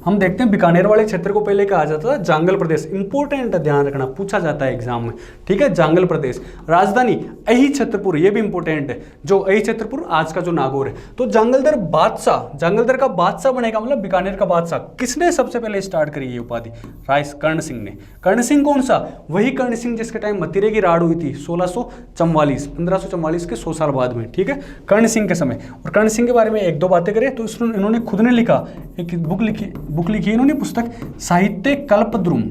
हम देखते हैं बीकानेर वाले क्षेत्र को पहले कहा जाता था जांगल प्रदेश। इंपॉर्टेंट है, ध्यान रखना, पूछा जाता है एग्जाम में, ठीक है। जांगल प्रदेश, राजधानी अही छत्रपुर, ये भी इंपॉर्टेंट है, जो अही छत्रपुर आज का जो नागौर है। तो जांगलदर बादशाह, जांगलदर का बादशाह बनेगा, मतलब बीकानेर का बादशाह। किसने सबसे पहले स्टार्ट करी ये उपाधि? कर्ण सिंह ने। कर्ण सिंह कौन सा? वही कर्ण सिंह जिसके टाइम मतिरे की राड़ हुई थी 1644, 1544 के 100 साल बाद में, ठीक है, कर्ण सिंह के समय। और कर्ण सिंह के बारे में एक दो बातें करें तो इन्होंने खुद ने लिखा, एक बुक लिखी इन्होंने, पुस्तक साहित्य कल्पद्रुम।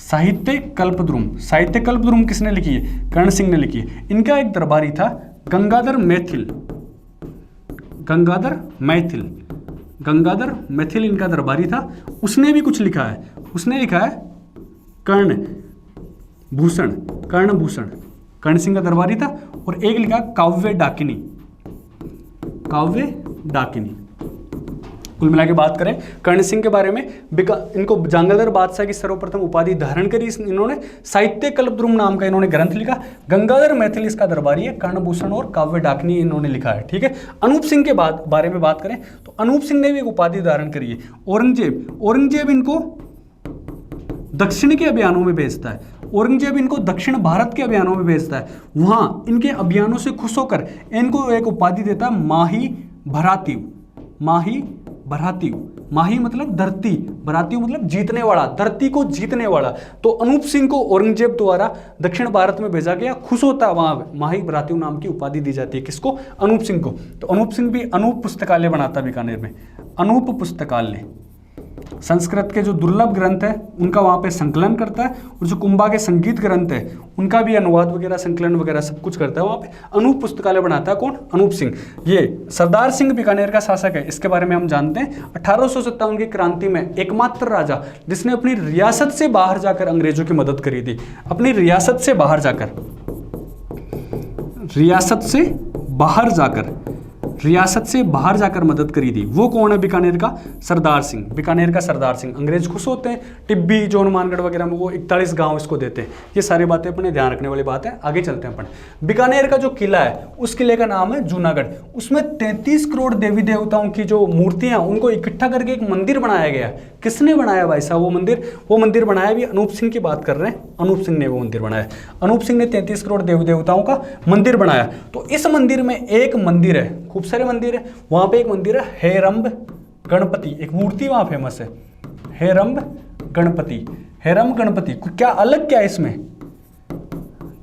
साहित्य कल्पद्रुम, साहित्य कल्पद्रुम किसने लिखी है? कर्ण सिंह ने लिखी है। इनका एक दरबारी था गंगाधर मैथिल, गंगाधर मैथिल, गंगाधर मैथिल इनका दरबारी था। उसने भी कुछ लिखा है, उसने लिखा है कर्ण भूषण, कर्ण भूषण, कर्ण सिंह का दरबारी था। और एक लिखा काव्य डाकिनी, काव्य डाकिनी। कुल मिला के बात करें कर्ण सिंह के बारे में, इनको जांगलदर बादशाह की सर्वप्रथम उपाधि धारण करी इन्होंने। साहित्य कल्पद्रुम नाम का इन्होंने ग्रंथ लिखा। गंगाधर मैथिल इसका दरबारी है। कर्णभूषण और काव्य डाकिनी इन्होंने लिखा है, ठीक है। अनूप सिंह के बारे में बात करें तो अनूप सिंह ने भी एक उपाधि धारण करी है। औरंगजेब, औरंगजेब इनको दक्षिण के अभियानों में भेजता है। औरंगजेब इनको दक्षिण भारत के अभियानों में भेजता है। वहां इनके अभियानों से खुश होकर इनको एक उपाधि देता है माही भरातीव, माही भरातीव। माही मतलब धरती, भरातीव मतलब जीतने वाला, धरती को जीतने वाला। तो अनूप सिंह को औरंगजेब द्वारा दक्षिण भारत में भेजा गया, खुश होता है, वहां माही भरातीव नाम की उपाधि दी जाती है। किसको? अनूप सिंह को। तो अनूप सिंह भी अनूप पुस्तकालय बनाता है बीकानेर में, अनूप पुस्तकालय। संस्कृत के जो दुर्लभ ग्रंथ है उनका वहाँ पे संकलन करता है, और जो कुंभा के संगीत ग्रंथ है उनका भी अनुवाद वगैरह, संकलन वगैरह सब कुछ करता है वहाँ पे। अनूप पुस्तकालय बनाता है कौन? अनूप सिंह। ये सरदार सिंह बीकानेर का शासक है, इसके बारे में हम जानते हैं। 1857 की क्रांति में एकमात्र राजा जिसने अपनी रियासत से बाहर जाकर अंग्रेजों की मदद करी थी, अपनी रियासत से बाहर जाकर, रियासत से बाहर जाकर, रियासत से बाहर जाकर मदद करी थी, वो कौन है? बीकानेर का सरदार सिंह, बीकानेर का सरदार सिंह। अंग्रेज खुश होते हैं, टिब्बी जो हनुमानगढ़ वगैरह में वो 41 गांव इसको देते हैं। ये सारी बातें अपने ध्यान रखने वाली बात है। आगे चलते हैं अपन। बीकानेर का जो किला है उस किले का नाम है जूनागढ़। उसमें 33 करोड़ देवी देवताओं की जो मूर्तियां उनको इकट्ठा करके एक मंदिर बनाया गया है। किसने बनाया भाई साहब वो मंदिर? वो मंदिर बनाया भी अनूप सिंह की बात कर रहे हैं, अनूप सिंह ने वो मंदिर बनाया। अनूप सिंह ने 33 करोड़ देवी देवताओं का मंदिर बनाया। तो इस मंदिर में एक मंदिर है, खूब सारे मंदिर है, वहां पे एक मंदिर है हेरंब गणपति, एक मूर्ति वहां फेमस है, हेरंब गणपति। हेरंब गणपति क्या अलग क्या है इसमें?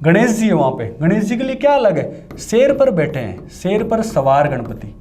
गणेश जी है वहां पे, गणेश जी के लिए क्या अलग है? शेर पर बैठे हैं, शेर पर सवार गणपति।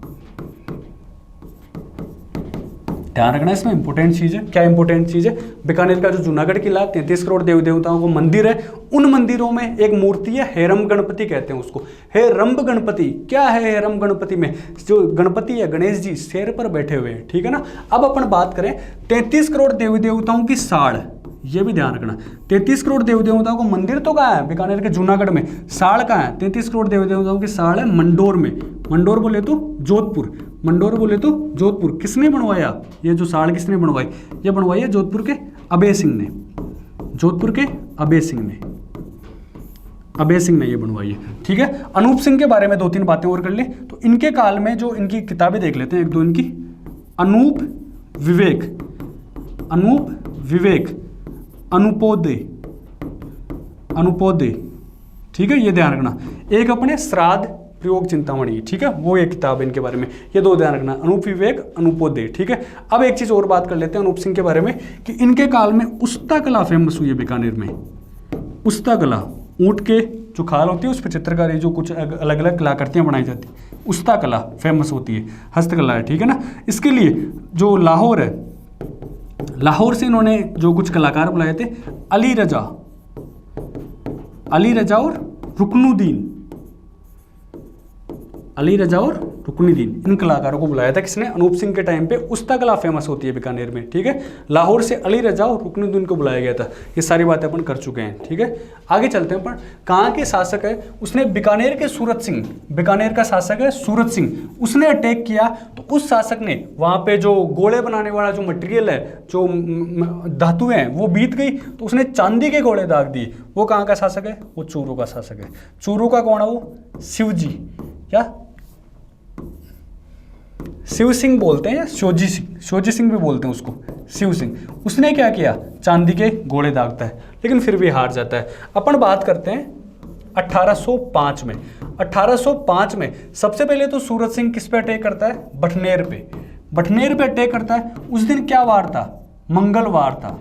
ध्यान रखना इसमें इंपॉर्टेंट चीज है। क्या इंपॉर्टेंट चीज है? बीकानेर का जो जूनागढ़ किला 33 करोड़ देवी देवताओं को मंदिर है, उन मंदिरों में एक मूर्ति है, हेरंब गणपति कहते हैं उसको। हेरंब गणपति क्या है? हेरंब गणपति में जो गणपति है गणेश जी शेर पर बैठे हुए हैं, ठीक है ना। अब अपन बात करें 33 करोड़ देवी देवताओं की साड़, ये भी ध्यान रखना। 33 करोड़ देवी देवताओं को मंदिर तो कहाँ है? बीकानेर के जूनागढ़ में। साड़ कहाँ है? 33 करोड़ देवी देवताओं की साड़ है मंडोर में। मंडोर बोले तो जोधपुर, मंडोर बोले तो जोधपुर। किसने बनवाया ये जो साड़? किसने बनवाई? ये बनवाई है जोधपुर के अभय सिंह ने, जोधपुर के अभय सिंह ने, अभय सिंह ने ये बनवाई है, ठीक है। अनूप सिंह के बारे में 2-3 बातें और कर ले तो इनके काल में जो इनकी किताबें देख लेते हैं, एक दो इनकी। अनूप विवेक, अनूप विवेक, अनुपोदय, अनुपोदय, ठीक है, ये ध्यान रखना। एक अपने श्राद्ध प्रयोग चिंतामणि, ठीक है, वो एक किताब है इनके बारे में, ये दो ध्यान रखना, अनूप विवेक, अनुपोदय, ठीक है। अब एक चीज और बात कर लेते हैं अनूप सिंह के बारे में कि इनके काल में उस्ता कला फेमस हुई है बीकानेर में। उस्ता कला, ऊंट के जो खाल होती है उस पर चित्रकारी, जो कुछ अलग अलग कलाकृतियां बनाई जाती है, उस्ता कला फेमस होती है, हस्तकला है, ठीक है ना। इसके लिए जो लाहौर है, लाहौर से इन्होंने जो कुछ कलाकार बुलाए थे, अली रजा, अली रजा और रुकनुद्दीन, अली रजा और रुकनुद्दीन, इन कलाकारों को बुलाया था। किसने? अनूप सिंह के टाइम पे उस्ता कला फेमस होती है बीकानेर में, ठीक है। लाहौर से अली रजा और रुकनुद्दीन को बुलाया गया था। ये सारी बातें अपन कर चुके हैं, ठीक है। आगे चलते हैं अपन। कहाँ के शासक है? उसने बीकानेर के सूरत सिंह, बीकानेर का शासक है सूरत सिंह, उसने अटैक किया। तो उस शासक ने वहाँ पे जो गोले बनाने वाला जो मटेरियल है, जो धातु है, वो बीत गई, तो उसने चांदी के गोले दाग दिए। वो कहाँ का शासक है? वो चूरू का शासक है। चूरू का कौन है वो? शिवजी, क्या शिव सिंह बोलते हैं या शोजी सिंह, शोजी सिंह भी बोलते हैं उसको, शिव सिंह। उसने क्या किया? चांदी के गोले दागता है, लेकिन फिर भी हार जाता है। अपन बात करते हैं 1805 में। 1805 में सबसे पहले तो सूरत सिंह किस पे अटैक करता है? बठनेर पे, बठनेर पे अटैक करता है। उस दिन क्या वार था? मंगलवार था,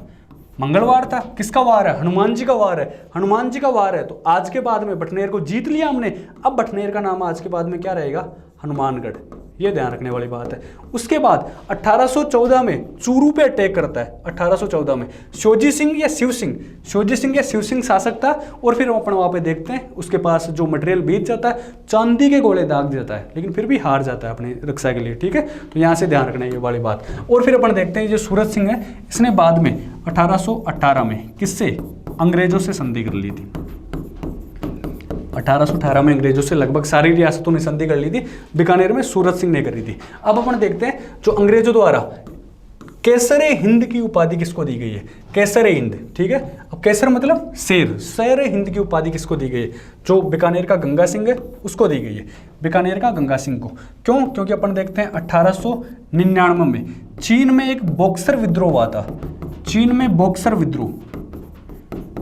मंगलवार था। किसका वार है? हनुमान जी का वार है, हनुमान जी का वार है। तो आज के बाद में बठनेर को जीत लिया हमने। अब बठनेर का नाम आज के बाद में क्या रहेगा? हनुमानगढ़। ये ध्यान रखने वाली बात है। उसके बाद 1814 में चूरू पे अटैक करता है। 1814 में शोजी सिंह या शिव सिंह, शोजी सिंह या शिव सिंह शासक था। और फिर अपन वहाँ पे देखते हैं उसके पास जो मटेरियल बीत जाता है, चांदी के गोले दाग देता है, लेकिन फिर भी हार जाता है अपनी रक्षा के लिए, ठीक है। तो यहाँ से ध्यान रखना है ये वाली बात। और फिर अपन देखते हैं जो सूरत सिंह है, इसने बाद में 1818 में किससे? अंग्रेजों से संधि कर ली थी। 1818 में अंग्रेजों से लगभग सारी रियासतों ने संधि कर ली थी, बीकानेर में सूरत सिंह ने करी थी। अब अपन देखते हैं जो अंग्रेजों द्वारा केसरे हिंद की उपाधि किसको दी गई है? केसरे हिंद, ठीक है। अब केसर मतलब शेर, शेर हिंद की उपाधि किसको दी गई है? जो बीकानेर का गंगा सिंह है उसको दी गई है, बीकानेर का गंगा सिंह को। क्यों? क्योंकि अपन देखते हैं 1899 में चीन में एक बॉक्सर विद्रोह हुआ था। चीन में बॉक्सर विद्रोह,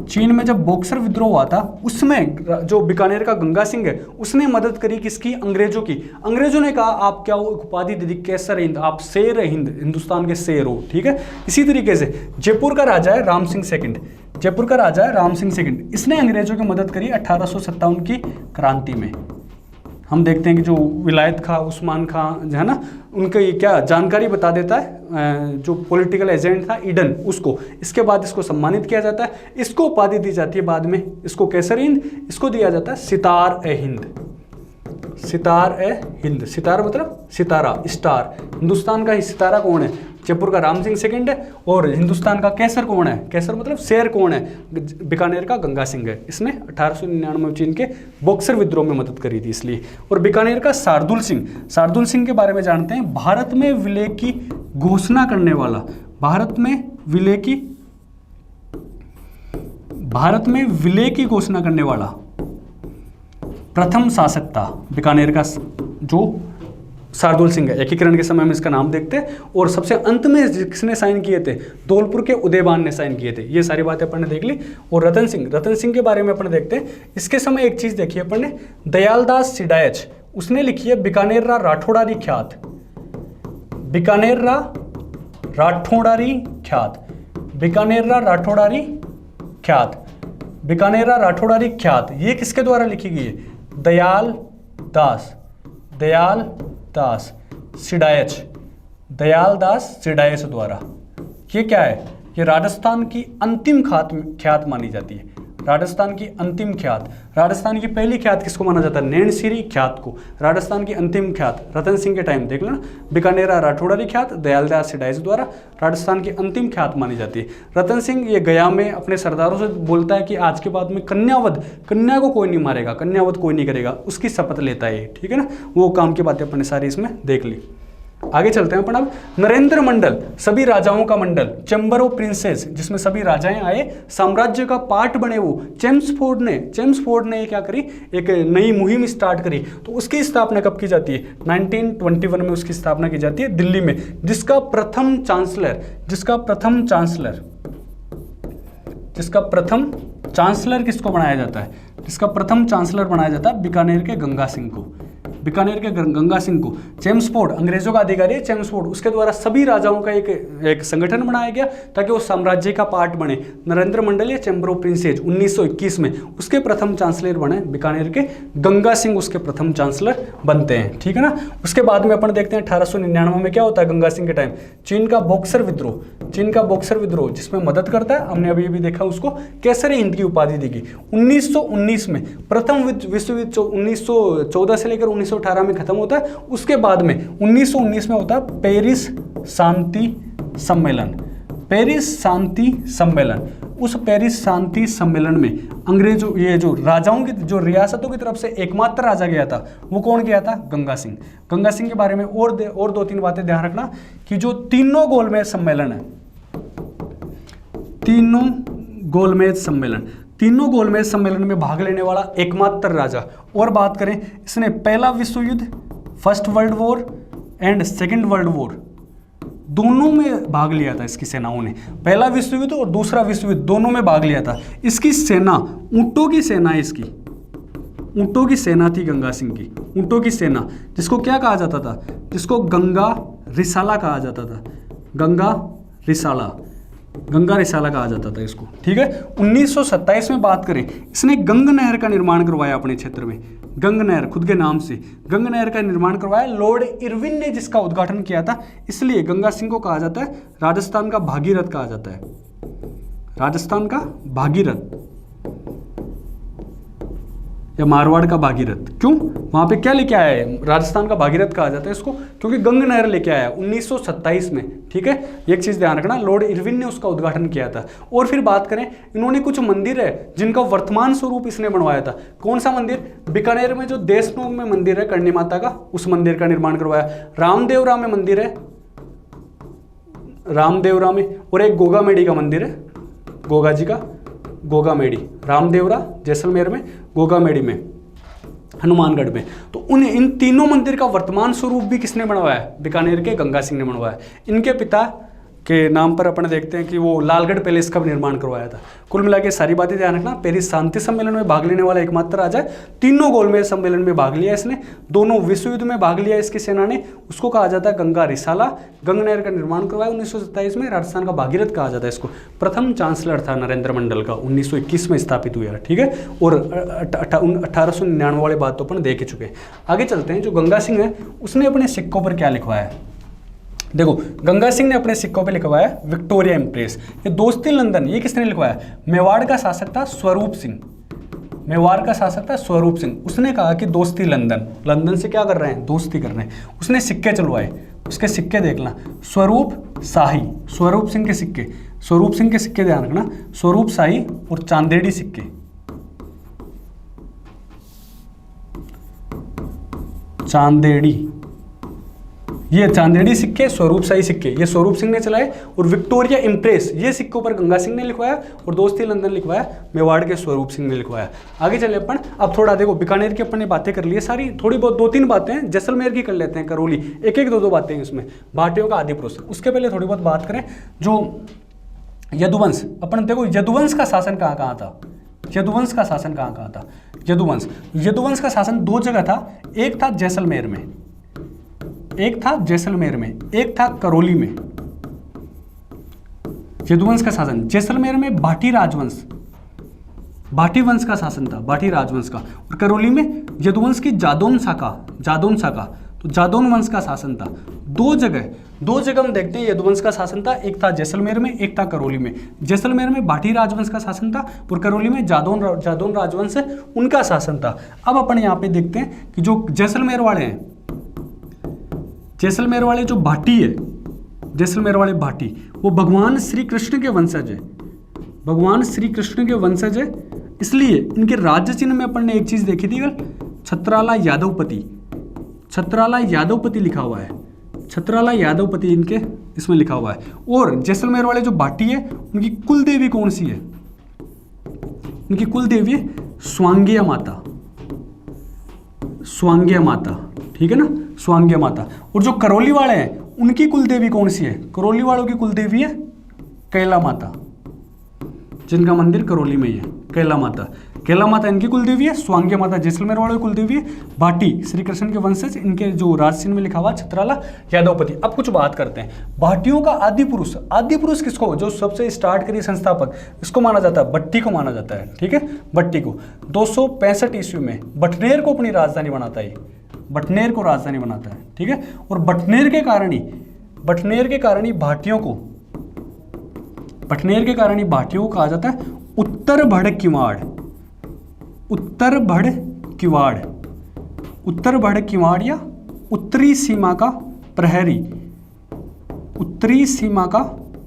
चीन में जब बॉक्सर विद्रोह हुआ था, उसमें जो बीकानेर का गंगा सिंह है उसने मदद करी किसकी? अंग्रेजों की। अंग्रेजों ने कहा आप क्या उपाधि दे दी? केसर हिंद, आप शेर हिंद, हिंदुस्तान के शेर हो, ठीक है। इसी तरीके से जयपुर का राजा है राम सिंह सेकंड, जयपुर का राजा है राम सिंह सेकंड, इसने अंग्रेजों की मदद करी 1857 की क्रांति में। हम देखते हैं कि जो विलायत खां, उस्मान खां जो है ना, उनकी क्या जानकारी बता देता है जो पॉलिटिकल एजेंट था ईडन, उसको। इसके बाद इसको सम्मानित किया जाता है, इसको उपाधि दी जाती है बाद में, इसको केसर हिंद, इसको दिया जाता है सितार ए हिंद, सितार ए हिंद। सितार मतलब सितारा, स्टार। हिंदुस्तान का ही सितारा कौन है? जयपुर का राम सिंह सेकंड है। और हिंदुस्तान का केसर कौन है? केसर मतलब शेर कौन है? बीकानेर का गंगा सिंह है। इसने 1899 में चीन के बॉक्सर विद्रोह में मदद करी थी इसलिए। और बीकानेर का शार्दुल सिंह, शार्दुल सिंह के बारे में जानते हैं। भारत में विलय की घोषणा करने वाला, भारत में विलय की, भारत में विलय की घोषणा करने वाला प्रथम शासक था बीकानेर का, जो शार्दुल सिंह है। एकीकरण के समय में इसका नाम देखते हैं। और सबसे अंत में किसने साइन किए थे? धौलपुर के उदयबान ने साइन किए थे। ये सारी बातें अपन ने देख ली। और रतन सिंह के बारे में अपन देखते हैं। इसके समय एक चीज देखी अपन ने, दयालदास सिडायच, उसने लिखी है बीकानेर राठौड़ारी ख्यात, बीकानेर राठौड़ारी ख्यात, बीकानेर राठौड़ारी ख्यात, बीकानेर राठौड़ारी ख्यात। ये किसके द्वारा लिखी गई है? दयालदास सिडायच, दयालदास सिडायच द्वारा। ये क्या है? ये राजस्थान की अंतिम ख्यात मानी जाती है। राजस्थान की अंतिम ख्यात। राजस्थान की पहली ख्यात किसको माना जाता है? नैनसिरी ख्यात को। राजस्थान की अंतिम ख्यात रतन सिंह के टाइम देख लेना, बीकानेर राठौड़ारी ख्यात दयालदास सिडायच द्वारा राजस्थान की अंतिम ख्यात मानी जाती है। रतन सिंह ये गया में अपने सरदारों से बोलता है कि आज के बाद में कन्या को कोई नहीं मारेगा, कन्यावध कोई नहीं करेगा, उसकी शपथ लेता है। ठीक है ना, वो काम की बातें अपने सारी इसमें देख ली। आगे चलते हैं अपन अब। नरेंद्र मंडल, सभी राजाओं का मंडल, चैम्बर ऑफ प्रिंसेस, जिसमें सभी राजाएं आए, साम्राज्य का पार्ट बने। वो चेम्सफोर्ड ने क्या करी? एक नई मुहिम स्टार्ट करी। तो उसकी स्थापना कब की जाती है? 1921 में उसकी स्थापना की जाती है दिल्ली में। जिसका प्रथम चांसलर किसको बनाया जाता है? जिसका प्रथम चांसलर बनाया जाता है बीकानेर के गंगा सिंह को। चेम्सफोर्ड अंग्रेजों का अधिकारी है, चेम्सफोर्ड, उसके द्वारा सभी राजाओं का एक संगठन बनाया गया ताकि वो साम्राज्य का पार्ट बने। नरेंद्र मंडल या चैम्बर ऑफ प्रिंसेस 1921 में उसके प्रथम चांसलर बने बीकानेर के गंगा सिंह, उसके प्रथम चांसलर बनते हैं। ठीक है ना। उसके बाद में अपन देखते हैं 1899 में क्या होता है गंगा सिंह के टाइम? चीन का बॉक्सर विद्रोह जिसमें मदद करता है, हमने अभी देखा उसको केसरी हिंद की उपाधि दी गई। 1919 में प्रथम विश्व युद्ध 1914 से लेकर 1918 में खत्म होता है। उसके बाद में 1919 में होता है पेरिस शांति सम्मेलन। उस पेरिस शांति सम्मेलन में अंग्रेजों, ये जो राजाओं की, जो रियासतों की तरफ से एकमात्र राजा गया था, वो कौन गया था? गंगा सिंह के बारे में और 2-3 बातें ध्यान रखना कि जो तीनों गोलमेज सम्मेलन में भाग लेने वाला एकमात्र राजा। और बात करें, इसने पहला विश्व युद्ध, first world war and second world war दोनों में भाग लिया था। इसकी सेनाओं ने पहला विश्व युद्ध और दूसरा विश्व युद्ध दोनों में भाग लिया था। इसकी सेना ऊंटों की सेना थी गंगा सिंह की। ऊंटों की सेना, जिसको क्या कहा जाता था? जिसको गंगा रिसाला कहा जाता था। गंगा रिसाला कहा जाता था इसको। ठीक है। 1927 में बात करें, इसने गंग नहर का निर्माण करवाया अपने क्षेत्र में। गंग नहर, खुद के नाम से गंग नहर का निर्माण करवाया। लॉर्ड इरविन ने जिसका उद्घाटन किया था, इसलिए गंगा सिंह को कहा जाता है राजस्थान का भागीरथ कहा जाता है। राजस्थान का भागीरथ या मारवाड़ का भागीरथ। क्यों? वहां पे क्या लेके आया है? राजस्थान का भागीरथ कहा जाता है इसको, क्योंकि गंग नहर लेके आया 1927 में। ठीक है, एक चीज ध्यान रखना, लॉर्ड इरविन ने उसका उद्घाटन किया था। और फिर बात करें, इन्होंने कुछ मंदिर है जिनका वर्तमान स्वरूप इसने बनवाया था। कौन सा मंदिर? बीकानेर में जो देशनोग में मंदिर है करणी माता का, उस मंदिर का निर्माण करवाया। रामदेवरा में मंदिर है, रामदेवरा में। और एक गोगामेड़ी का मंदिर है, गोगा जी का, गोगामेड़ी, रामदेवरा जैसलमेर में, गोगामेड़ी में, हनुमानगढ़ में। तो इन तीनों मंदिर का वर्तमान स्वरूप भी किसने बनवाया है? बीकानेर के गंगा सिंह ने बनवाया। इनके पिता के नाम पर अपन देखते हैं कि वो लालगढ़ पैलेस का निर्माण करवाया था। कुल मिला के सारी बातें ध्यान रखना। पेरिस शांति सम्मेलन में भाग लेने वाला एकमात्र राजा है। तीनों गोलमेज सम्मेलन में भाग लिया इसने, दोनों विश्व युद्ध में भाग लिया इसकी सेना ने। उसको कहा जाता है गंगा रिसाला। गंग नहर का निर्माण करवाया 1927 में। राजस्थान का भागीरथ कहा जाता है इसको। प्रथम चांसलर था नरेंद्र मंडल का, 1921 में स्थापित हुआ। ठीक है। और 1899 वाले बात तो अपन देख ही चुके हैं। आगे चलते हैं। जो गंगा सिंह है उसने अपने सिक्कों पर क्या लिखवाया है? देखो, गंगा सिंह ने अपने सिक्कों पे लिखवाया विक्टोरिया इंप्रेस। ये दोस्ती लंदन, ये किसने लिखवाया? मेवाड़ का शासक था स्वरूप सिंह। उसने कहा कि दोस्ती लंदन से क्या कर रहे हैं? दोस्ती कर रहे हैं। उसने सिक्के चलवाए, उसके सिक्के देखना, स्वरूप सिंह के सिक्के ध्यान रखना, स्वरूप शाही और चांदेड़ी सिक्के। ये चांदेड़ी सिक्के, स्वरूप शाही सिक्के, ये स्वरूप सिंह ने चलाए। और विक्टोरिया इम्प्रेस, ये सिक्कों पर गंगा सिंह ने लिखवाया और दोस्ती लंदन लिखवाया मेवाड़ के स्वरूप सिंह ने लिखवाया। आगे चले अपन, अब थोड़ा देखो बीकानेर की अपन ने बातें कर ली है सारी, थोड़ी बहुत 2-3 बातें हैं जैसलमेर की कर लेते हैं, करौली, एक 2 बातें हैं इसमें, भाटियों का आदि पुरुष। उसके पहले थोड़ी बहुत बात करें जो यदुवंश, अपन देखो यदुवंश का शासन कहाँ कहाँ था, यदुवंश का शासन कहाँ कहाँ था, यदुवंश का शासन 2 जगह था, एक था जैसलमेर में, एक था जैसलमेर में, एक था करौली में। यदुवंश का शासन जैसलमेर में भाटी राजवंश, भाटी वंश का शासन था, भाटी राजवंश का। और करौली में यदुवंश की जादौन शाखा, तो जादौन वंश का शासन था। 2 जगह हम देखते हैं यदुवंश का शासन था, एक था जैसलमेर में, एक था करौली में। जैसलमेर में भाटी राजवंश का शासन था और करौली में जादौन राजवंश है उनका शासन था। अब अपन यहाँ पे देखते हैं कि जो जैसलमेर वाले हैं, जैसलमेर वाले जो भाटी है, जैसलमेर वाले भाटी, वो भगवान श्री कृष्ण के वंशज है, भगवान श्री कृष्ण के वंशज है। इसलिए इनके राज्य चिन्ह में अपन ने एक चीज देखी थी, छत्राला यादवपति, छत्राला यादवपति लिखा हुआ है, छत्राला यादवपति इनके इसमें लिखा हुआ है। और जैसलमेर वाले जो भाटी है उनकी कुल देवी कौन सी है, उनकी कुल देवी है स्वांगिया माता, स्वांगिया माता, ठीक है ना, स्वांगिया माता। और जो करौली वाले हैं उनकी कुल देवी कौन सी है, करौली वालों की कुल देवी है कैला माता, जिनका मंदिर करौली में ही है, कैला माता। कैला माता इनकी कुल देवी है, स्वांगिया माता जैसलमेर वालों की कुल देवी है, भाटी श्री कृष्ण के वंशज, इनके जो राज चिन्ह में लिखा हुआ छत्राला यादवपति। अब कुछ बात करते हैं भाटियों का आदि पुरुष, आदि पुरुष किसको, जो सबसे स्टार्ट करी संस्थापक, इसको माना जाता है, भट्टी को माना जाता है, ठीक है, भट्टी को। 265 ईस्वी में बटनेर को अपनी राजधानी बनाता है, बटनेर को राजधानी बनाता है, ठीक है। और बटनेर के कारण ही भाटियों को, बटनेर के कारण ही भाटियों को कहा जाता है उत्तर भड़ किवाड़, उत्तर भड़ किवाड़, उत्तर भड़ किवाड़ या उत्तरी सीमा का प्रहरी, उत्तरी सीमा का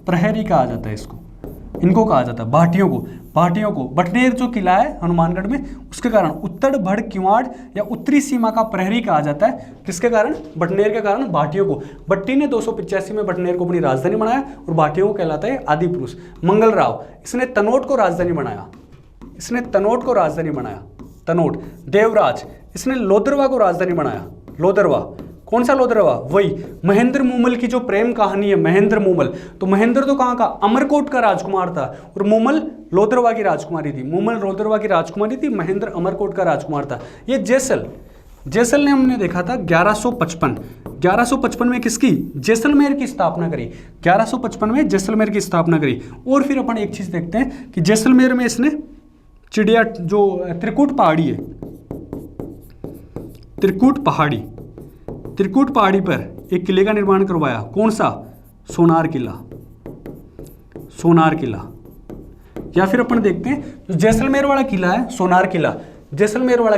प्रहरी कहा जाता है इसको, इनको कहा जाता है भाटियों को, भाटियों को। बटनेर जो किला है हनुमानगढ़ में, उसके कारण उत्तर भड़ किवाड़ या उत्तरी सीमा का प्रहरी कहा जाता है, किसके कारण, बटनेर के कारण भाटियों को। भट्टी ने 285 में बटनेर को अपनी राजधानी बनाया और भाटियों को कहलाता है आदि पुरुष। मंगल राव, इसने तनोट को राजधानी बनाया, इसने तनोट को राजधानी बनाया, तनोट। देवराज, इसने लोदरवा को राजधानी बनाया, लोदरवा। कौन सा लोदरवा, वही महेंद्र मूमल की जो प्रेम कहानी है, महेंद्र मूमल। तो महेंद्र तो कहाँ का, अमरकोट का राजकुमार था और मूमल लोदरवा की राजकुमारी थी, मूमल लोदरवा की राजकुमारी थी, महेंद्र अमरकोट का राजकुमार था। ये जैसल ने हमने देखा था 1155 में किसकी, जैसलमेर की स्थापना करी, 1155 में जैसलमेर की स्थापना करी। और फिर अपन एक चीज देखते हैं कि जैसलमेर में इसने चिड़िया जो त्रिकूट पहाड़ी है, त्रिकूट पहाड़ी पर एक किले का निर्माण करवाया। कौन सा, सोनार किला, सोनार किला। या फिर अपन देखते हैं जो जैसलमेर वाला किला है, सोनार किला, जैसलमेर वाला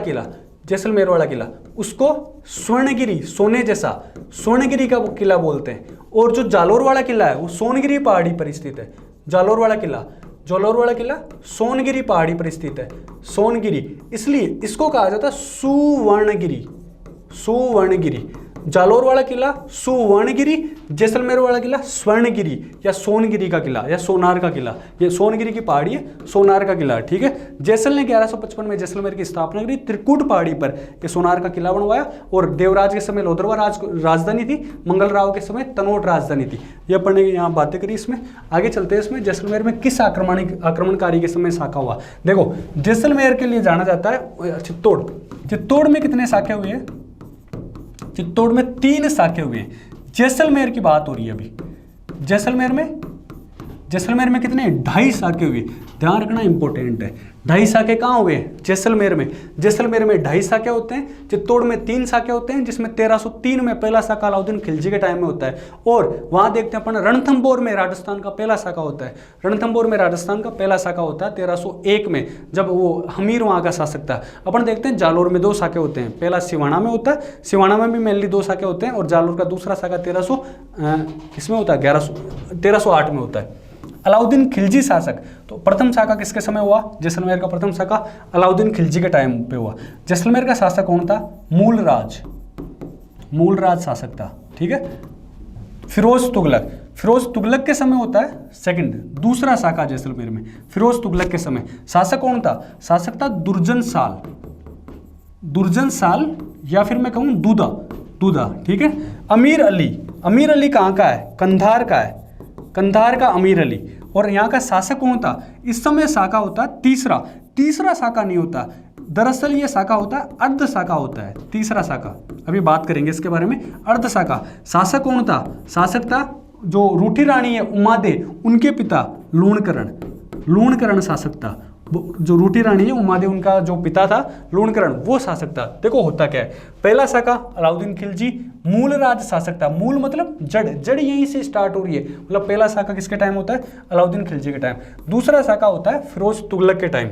किला, उसको स्वर्णगिरी, सोने जैसा, स्वर्णगिरी का किला बोलते हैं। और जो जालोर वाला किला है वो सोनगिरी पहाड़ी पर स्थित है, जालोर वाला किला सोनगिरी पहाड़ी पर स्थित है, सोनगिरी, इसलिए इसको कहा जाता है सुवर्णगिरी, सुवर्णगिरी। जालोर वाला किला सुवर्णगिरी, जैसलमेर वाला किला स्वर्णगिरी या सोनगिरी का किला या सोनार का किला। ये सोनगिरी की पहाड़ी है, सोनार का किला, ठीक है। जैसल ने 1155 में जैसलमेर की स्थापना करी, त्रिकूट पहाड़ी पर ये सोनार का किला बनवाया। और देवराज के समय लोदरवा राजधानी थी, मंगल राव के समय तनोट राजधानी थी। ये अपन ने यहाँ बातें करी। इसमें आगे चलते हैं, इसमें जैसलमेर में किस आक्रमणकारी के समय शाखा हुआ। देखो जैसलमेर के लिए जाना जाता है चित्तौड़, चित्तौड़ में कितने शाखे हुए हैं, चित्तौड़ में 3 शाखे हुए हैं। जैसलमेर की बात हो रही है अभी, जैसलमेर में कितने, 2.5 शाखे हुए। ध्यान रखना इंपॉर्टेंट है, 2.5 शाखे कहाँ हुए, जैसलमेर में 2.5 शाखे होते हैं, चित्तौड़ में 3 शाखे होते हैं, जिसमें 1303 में पहला शाखा अलाउद्दीन खिलजी के टाइम में होता है। और वहां देखते हैं अपन रणथंभौर में राजस्थान का पहला शाखा होता है, रणथंभौर में राजस्थान का पहला शाखा होता है 1301 में, जब वो हमीर वहां का शासक था। अपन देखते हैं जालोर में 2 शाखे होते हैं, पहला सिवाना में होता है, सिवाना में भी मेनली 2 शाखे होते हैं, और जालोर का दूसरा शाखा 1308 में होता है। अलाउद्दीन खिलजी शासक, तो प्रथम शाखा किसके समय हुआ, जैसलमेर का प्रथम शाखा अलाउद्दीन खिलजी के टाइम पे हुआ। जैसलमेर का शासक कौन था, मूलराज शासक था, ठीक है। फिरोज तुगलक के समय होता है सेकंड, दूसरा शाखा जैसलमेर में। फिरोज तुगलक के समय शासक कौन था? शासक था दुर्जन साल या फिर मैं कहूँ दूधा, ठीक है। अमीर अली कहाँ का है? कंधार का है, कंधार का अमीर अली। और यहाँ का शासक कौन था? इस समय शाखा होता है तीसरा शाखा नहीं होता, दरअसल ये शाखा होता है अर्ध शाखा होता है, तीसरा शाखा। अभी बात करेंगे इसके बारे में। अर्ध शाखा शासक कौन था? शासक था जो रूठी रानी है उमादे, उनके पिता लूणकरण शासक था। जो रूठी रानी है उमादे, उनका जो पिता था लूणकरण, वो शासक था। देखो होता क्या है, पहला शाखा अलाउद्दीन खिलजी मूल राज शासक था। मूल मतलब जड़ यहीं से स्टार्ट हो रही है, मतलब पहला शाखा किसके टाइम होता है? अलाउद्दीन खिलजी के टाइम। दूसरा शाखा होता है फिरोज तुगलक के टाइम,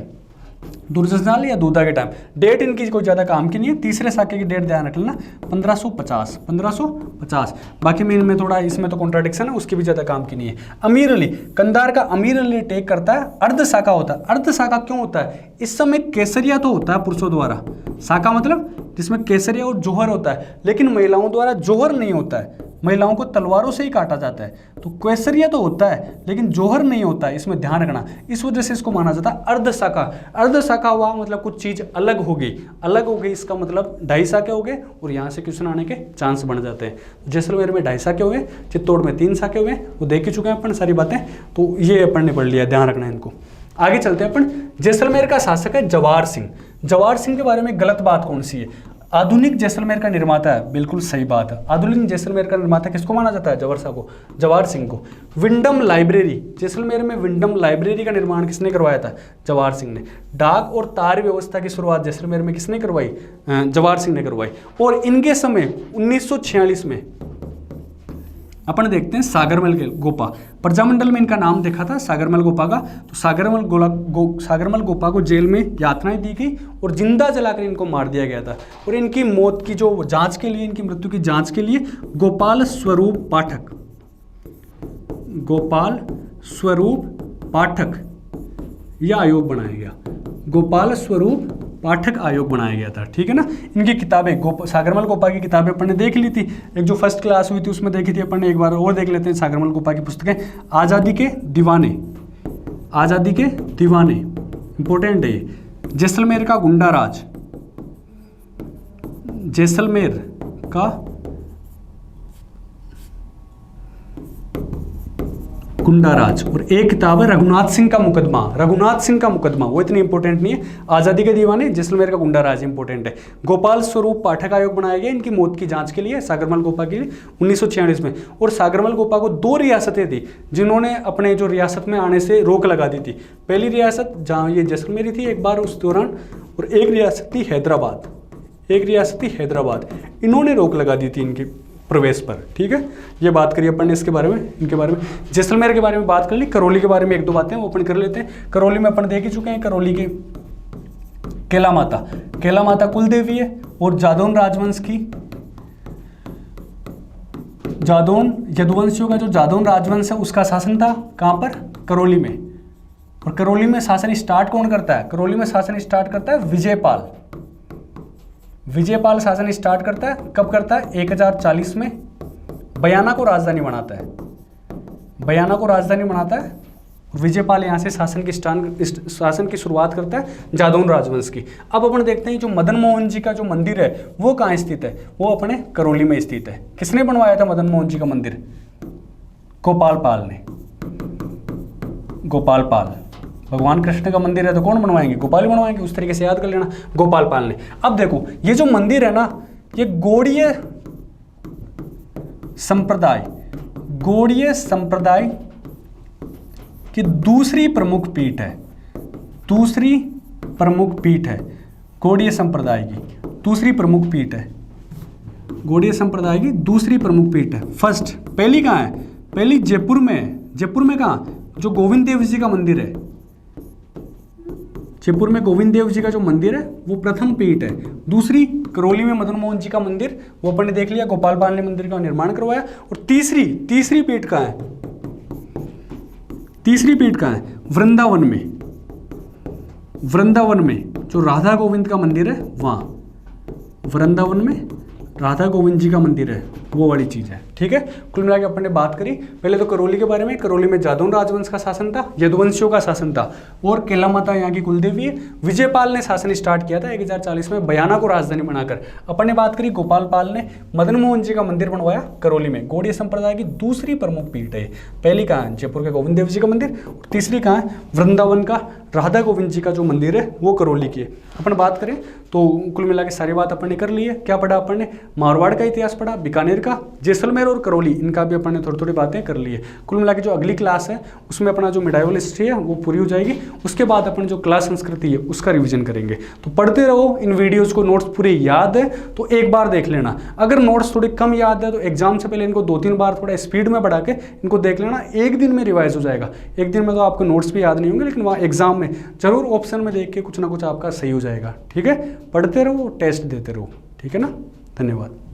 दुर्जनसाल या दूधा के टाइम। डेट इनकी कोई ज़्यादा काम की नहीं है। तीसरे शाखे की डेट ध्यान रख लेना 1550। बाकी में इनमें थोड़ा, इसमें तो कॉन्ट्राडिक्शन है, उसकी भी ज़्यादा काम की नहीं है। अमीर अली, कंधार का अमीर अली टेक करता है, अर्ध शाखा होता है। अर्ध शाखा क्यों होता है? इस समय केसरिया तो होता है पुरुषों द्वारा, शाखा मतलब जिसमें केसरिया और जोहर होता है, लेकिन महिलाओं द्वारा जोहर नहीं होता है, महिलाओं को तलवारों से ही काटा जाता है। तो केसरिया तो होता है लेकिन जोहर नहीं होता है, इसमें ध्यान रखना। इस वजह से इसको माना जाता है अर्ध शाखा। अर्ध शाखा हुआ मतलब कुछ चीज़ अलग हो गई, इसका मतलब 2.5 शाखे हो गए और यहाँ से क्वेश्चन आने के चांस बन जाते हैं। जैसलमेर में 2.5 शाखे हुए, चित्तौड़ में 3 शाखे हुए, वो देख ही चुके हैं अपन सारी बातें, तो ये अपन ने पढ़ लिया, ध्यान रखना है इनको। आगे चलते हैं अपन। जैसलमेर का शासक है जवाहर सिंह। जवाहर सिंह के बारे में गलत बात कौन सी है? आधुनिक जैसलमेर का निर्माता है, बिल्कुल सही बात है। आधुनिक जैसलमेर का निर्माता किसको माना जाता है? जवाहर सिंह को। विंडम लाइब्रेरी, जैसलमेर में विंडम लाइब्रेरी का निर्माण किसने करवाया था? जवाहर सिंह ने। डाक और तार व्यवस्था की शुरुआत जैसलमेर में किसने करवाई? जवाहर सिंह ने करवाई। और इनके समय 1946 में अपन देखते हैं सागरमल गोपा, प्रजामंडल में इनका नाम देखा था सागरमल गोपा का। तो सागरमल गोपा को जेल में यातनाएं दी गई और जिंदा जलाकर इनको मार दिया गया था। और इनकी मौत की जो जांच के लिए, इनकी मृत्यु की जांच के लिए गोपाल स्वरूप पाठक यह आयोग बनाया गया। गोपाल स्वरूप पाठक आयोग बनाया गया था, ठीक है ना। इनकी किताबें, सागरमल गोपा की किताबें अपन ने देख ली थी, एक जो फर्स्ट क्लास हुई थी उसमें देखी थी अपन ने, एक बार और देख लेते हैं सागरमल गोपा की पुस्तकें। आज़ादी के दीवाने इंपॉर्टेंट है ये। जैसलमेर का गुंडा राज, जैसलमेर का गुंडा राज। और एक किताब है रघुनाथ सिंह का मुकदमा, वो इतनी इंपॉर्टेंट नहीं है। आज़ादी के दीवाने, जैसलमेर का गुंडा राज इंपॉर्टेंट है। गोपाल स्वरूप पाठक आयोग बनाया गया इनकी मौत की जांच के लिए, सागरमल गोपा के लिए 1946 में। और सागरमल गोपा को 2 रियासतें थी जिन्होंने अपने जो रियासत में आने से रोक लगा दी थी। पहली रियासत जहाँ ये जैसलमेर थी एक बार उस दौरान, और एक रियासत थी हैदराबाद। इन्होंने रोक लगा दी थी इनके प्रवेश पर, ठीक है। ये बात करिए अपन ने इसके बारे में, इनके बारे में। जैसलमेर के बारे में बात कर ली, करौली के बारे में 1-2 बातें वो अपन कर लेते हैं। करौली में अपन देख ही चुके हैं, करौली के केला माता कुल देवी है। और जादौन राजवंश की, यदुवंशियों का जो जादौन राजवंश है उसका शासन था कहाँ पर? करौली में। और करौली में शासन स्टार्ट कौन करता है? करौली में शासन स्टार्ट करता है विजयपाल शासन स्टार्ट करता है। कब करता है? 1040 में। बयाना को राजधानी बनाता है। विजयपाल यहाँ से शासन की शुरुआत करता है जादौन राजवंश की। अब अपन देखते हैं जो मदन मोहन जी का जो मंदिर है वो कहाँ स्थित है? वो अपने करौली में स्थित है। किसने बनवाया था मदन मोहन जी का मंदिर? गोपाल पाल। भगवान कृष्ण का मंदिर है तो कौन बनवाएंगे? गोपाल ही बनवाएंगे, उस तरीके से याद कर लेना, गोपाल पाल ने। अब देखो ये जो मंदिर है ना, ये गौड़ीय संप्रदाय की दूसरी प्रमुख पीठ है। गौड़ीय संप्रदाय की दूसरी प्रमुख पीठ है। फर्स्ट, पहली कहाँ है? पहली जयपुर में है। जयपुर में कहाँ? जो गोविंद देव जी का मंदिर है, जयपुर में गोविंद देव जी का जो मंदिर है वो प्रथम पीठ है। दूसरी करौली में मदन मोहन जी का मंदिर, वो अपन ने देख लिया, गोपाल पाल ने मंदिर का निर्माण करवाया। और तीसरी पीठ कहाँ है? वृंदावन में जो राधा गोविंद का मंदिर है वहाँ, वृंदावन में राधा गोविंद जी का मंदिर है वो वाली चीज़ है। ठीक है, कुल मिला के अपन ने बात करी पहले तो करौली के बारे में। करौली में जादौन राजवंश का शासन था, यदुवंशियों का शासन था, और केला माता यहाँ की कुलदेवी है। विजयपाल ने शासन स्टार्ट किया था 1040 में बयाना को राजधानी बनाकर। अपन ने बात करी गोपाल पाल ने मदन मोहन जी का मंदिर बनवाया करौली में। गौड़िया संप्रदाय की दूसरी प्रमुख पीठ है। पहली कहाँ है? जयपुर के गोविंद देव जी का मंदिर। और तीसरी कहाँ है? वृंदावन का राधा गोविंद जी का जो मंदिर है वो करौली की है। अपन बात करें तो कुल मिला के सारी बात अपन ने कर ली है। क्या पढ़ा अपन ने? मारवाड़ का इतिहास पढ़ा, बीकानेर का, जैसलमेर और करौली, इनका भी अपन ने थोड़ी थोड़ी बातें कर ली है। कुल मिला के जो अगली क्लास है उसमें अपना जो मिडाइवल हिस्ट्री है वो पूरी हो जाएगी। उसके बाद अपन जो कला संस्कृति है उसका रिवीजन करेंगे। तो पढ़ते रहो इन वीडियोज़ को, नोट्स पूरे याद है तो एक बार देख लेना। अगर नोट्स थोड़े कम याद है तो एग्जाम से पहले इनको 2-3 बार थोड़ा स्पीड में बढ़ा के इनको देख लेना। एक दिन में रिवाइज हो जाएगा। एक दिन में तो आपको नोट्स भी याद नहीं होंगे, लेकिन वहाँ एग्जाम में जरूर ऑप्शन में देख के कुछ ना कुछ आपका सही हो जाएगा। ठीक है, पढ़ते रहो, टेस्ट देते रहो। ठीक है ना, धन्यवाद।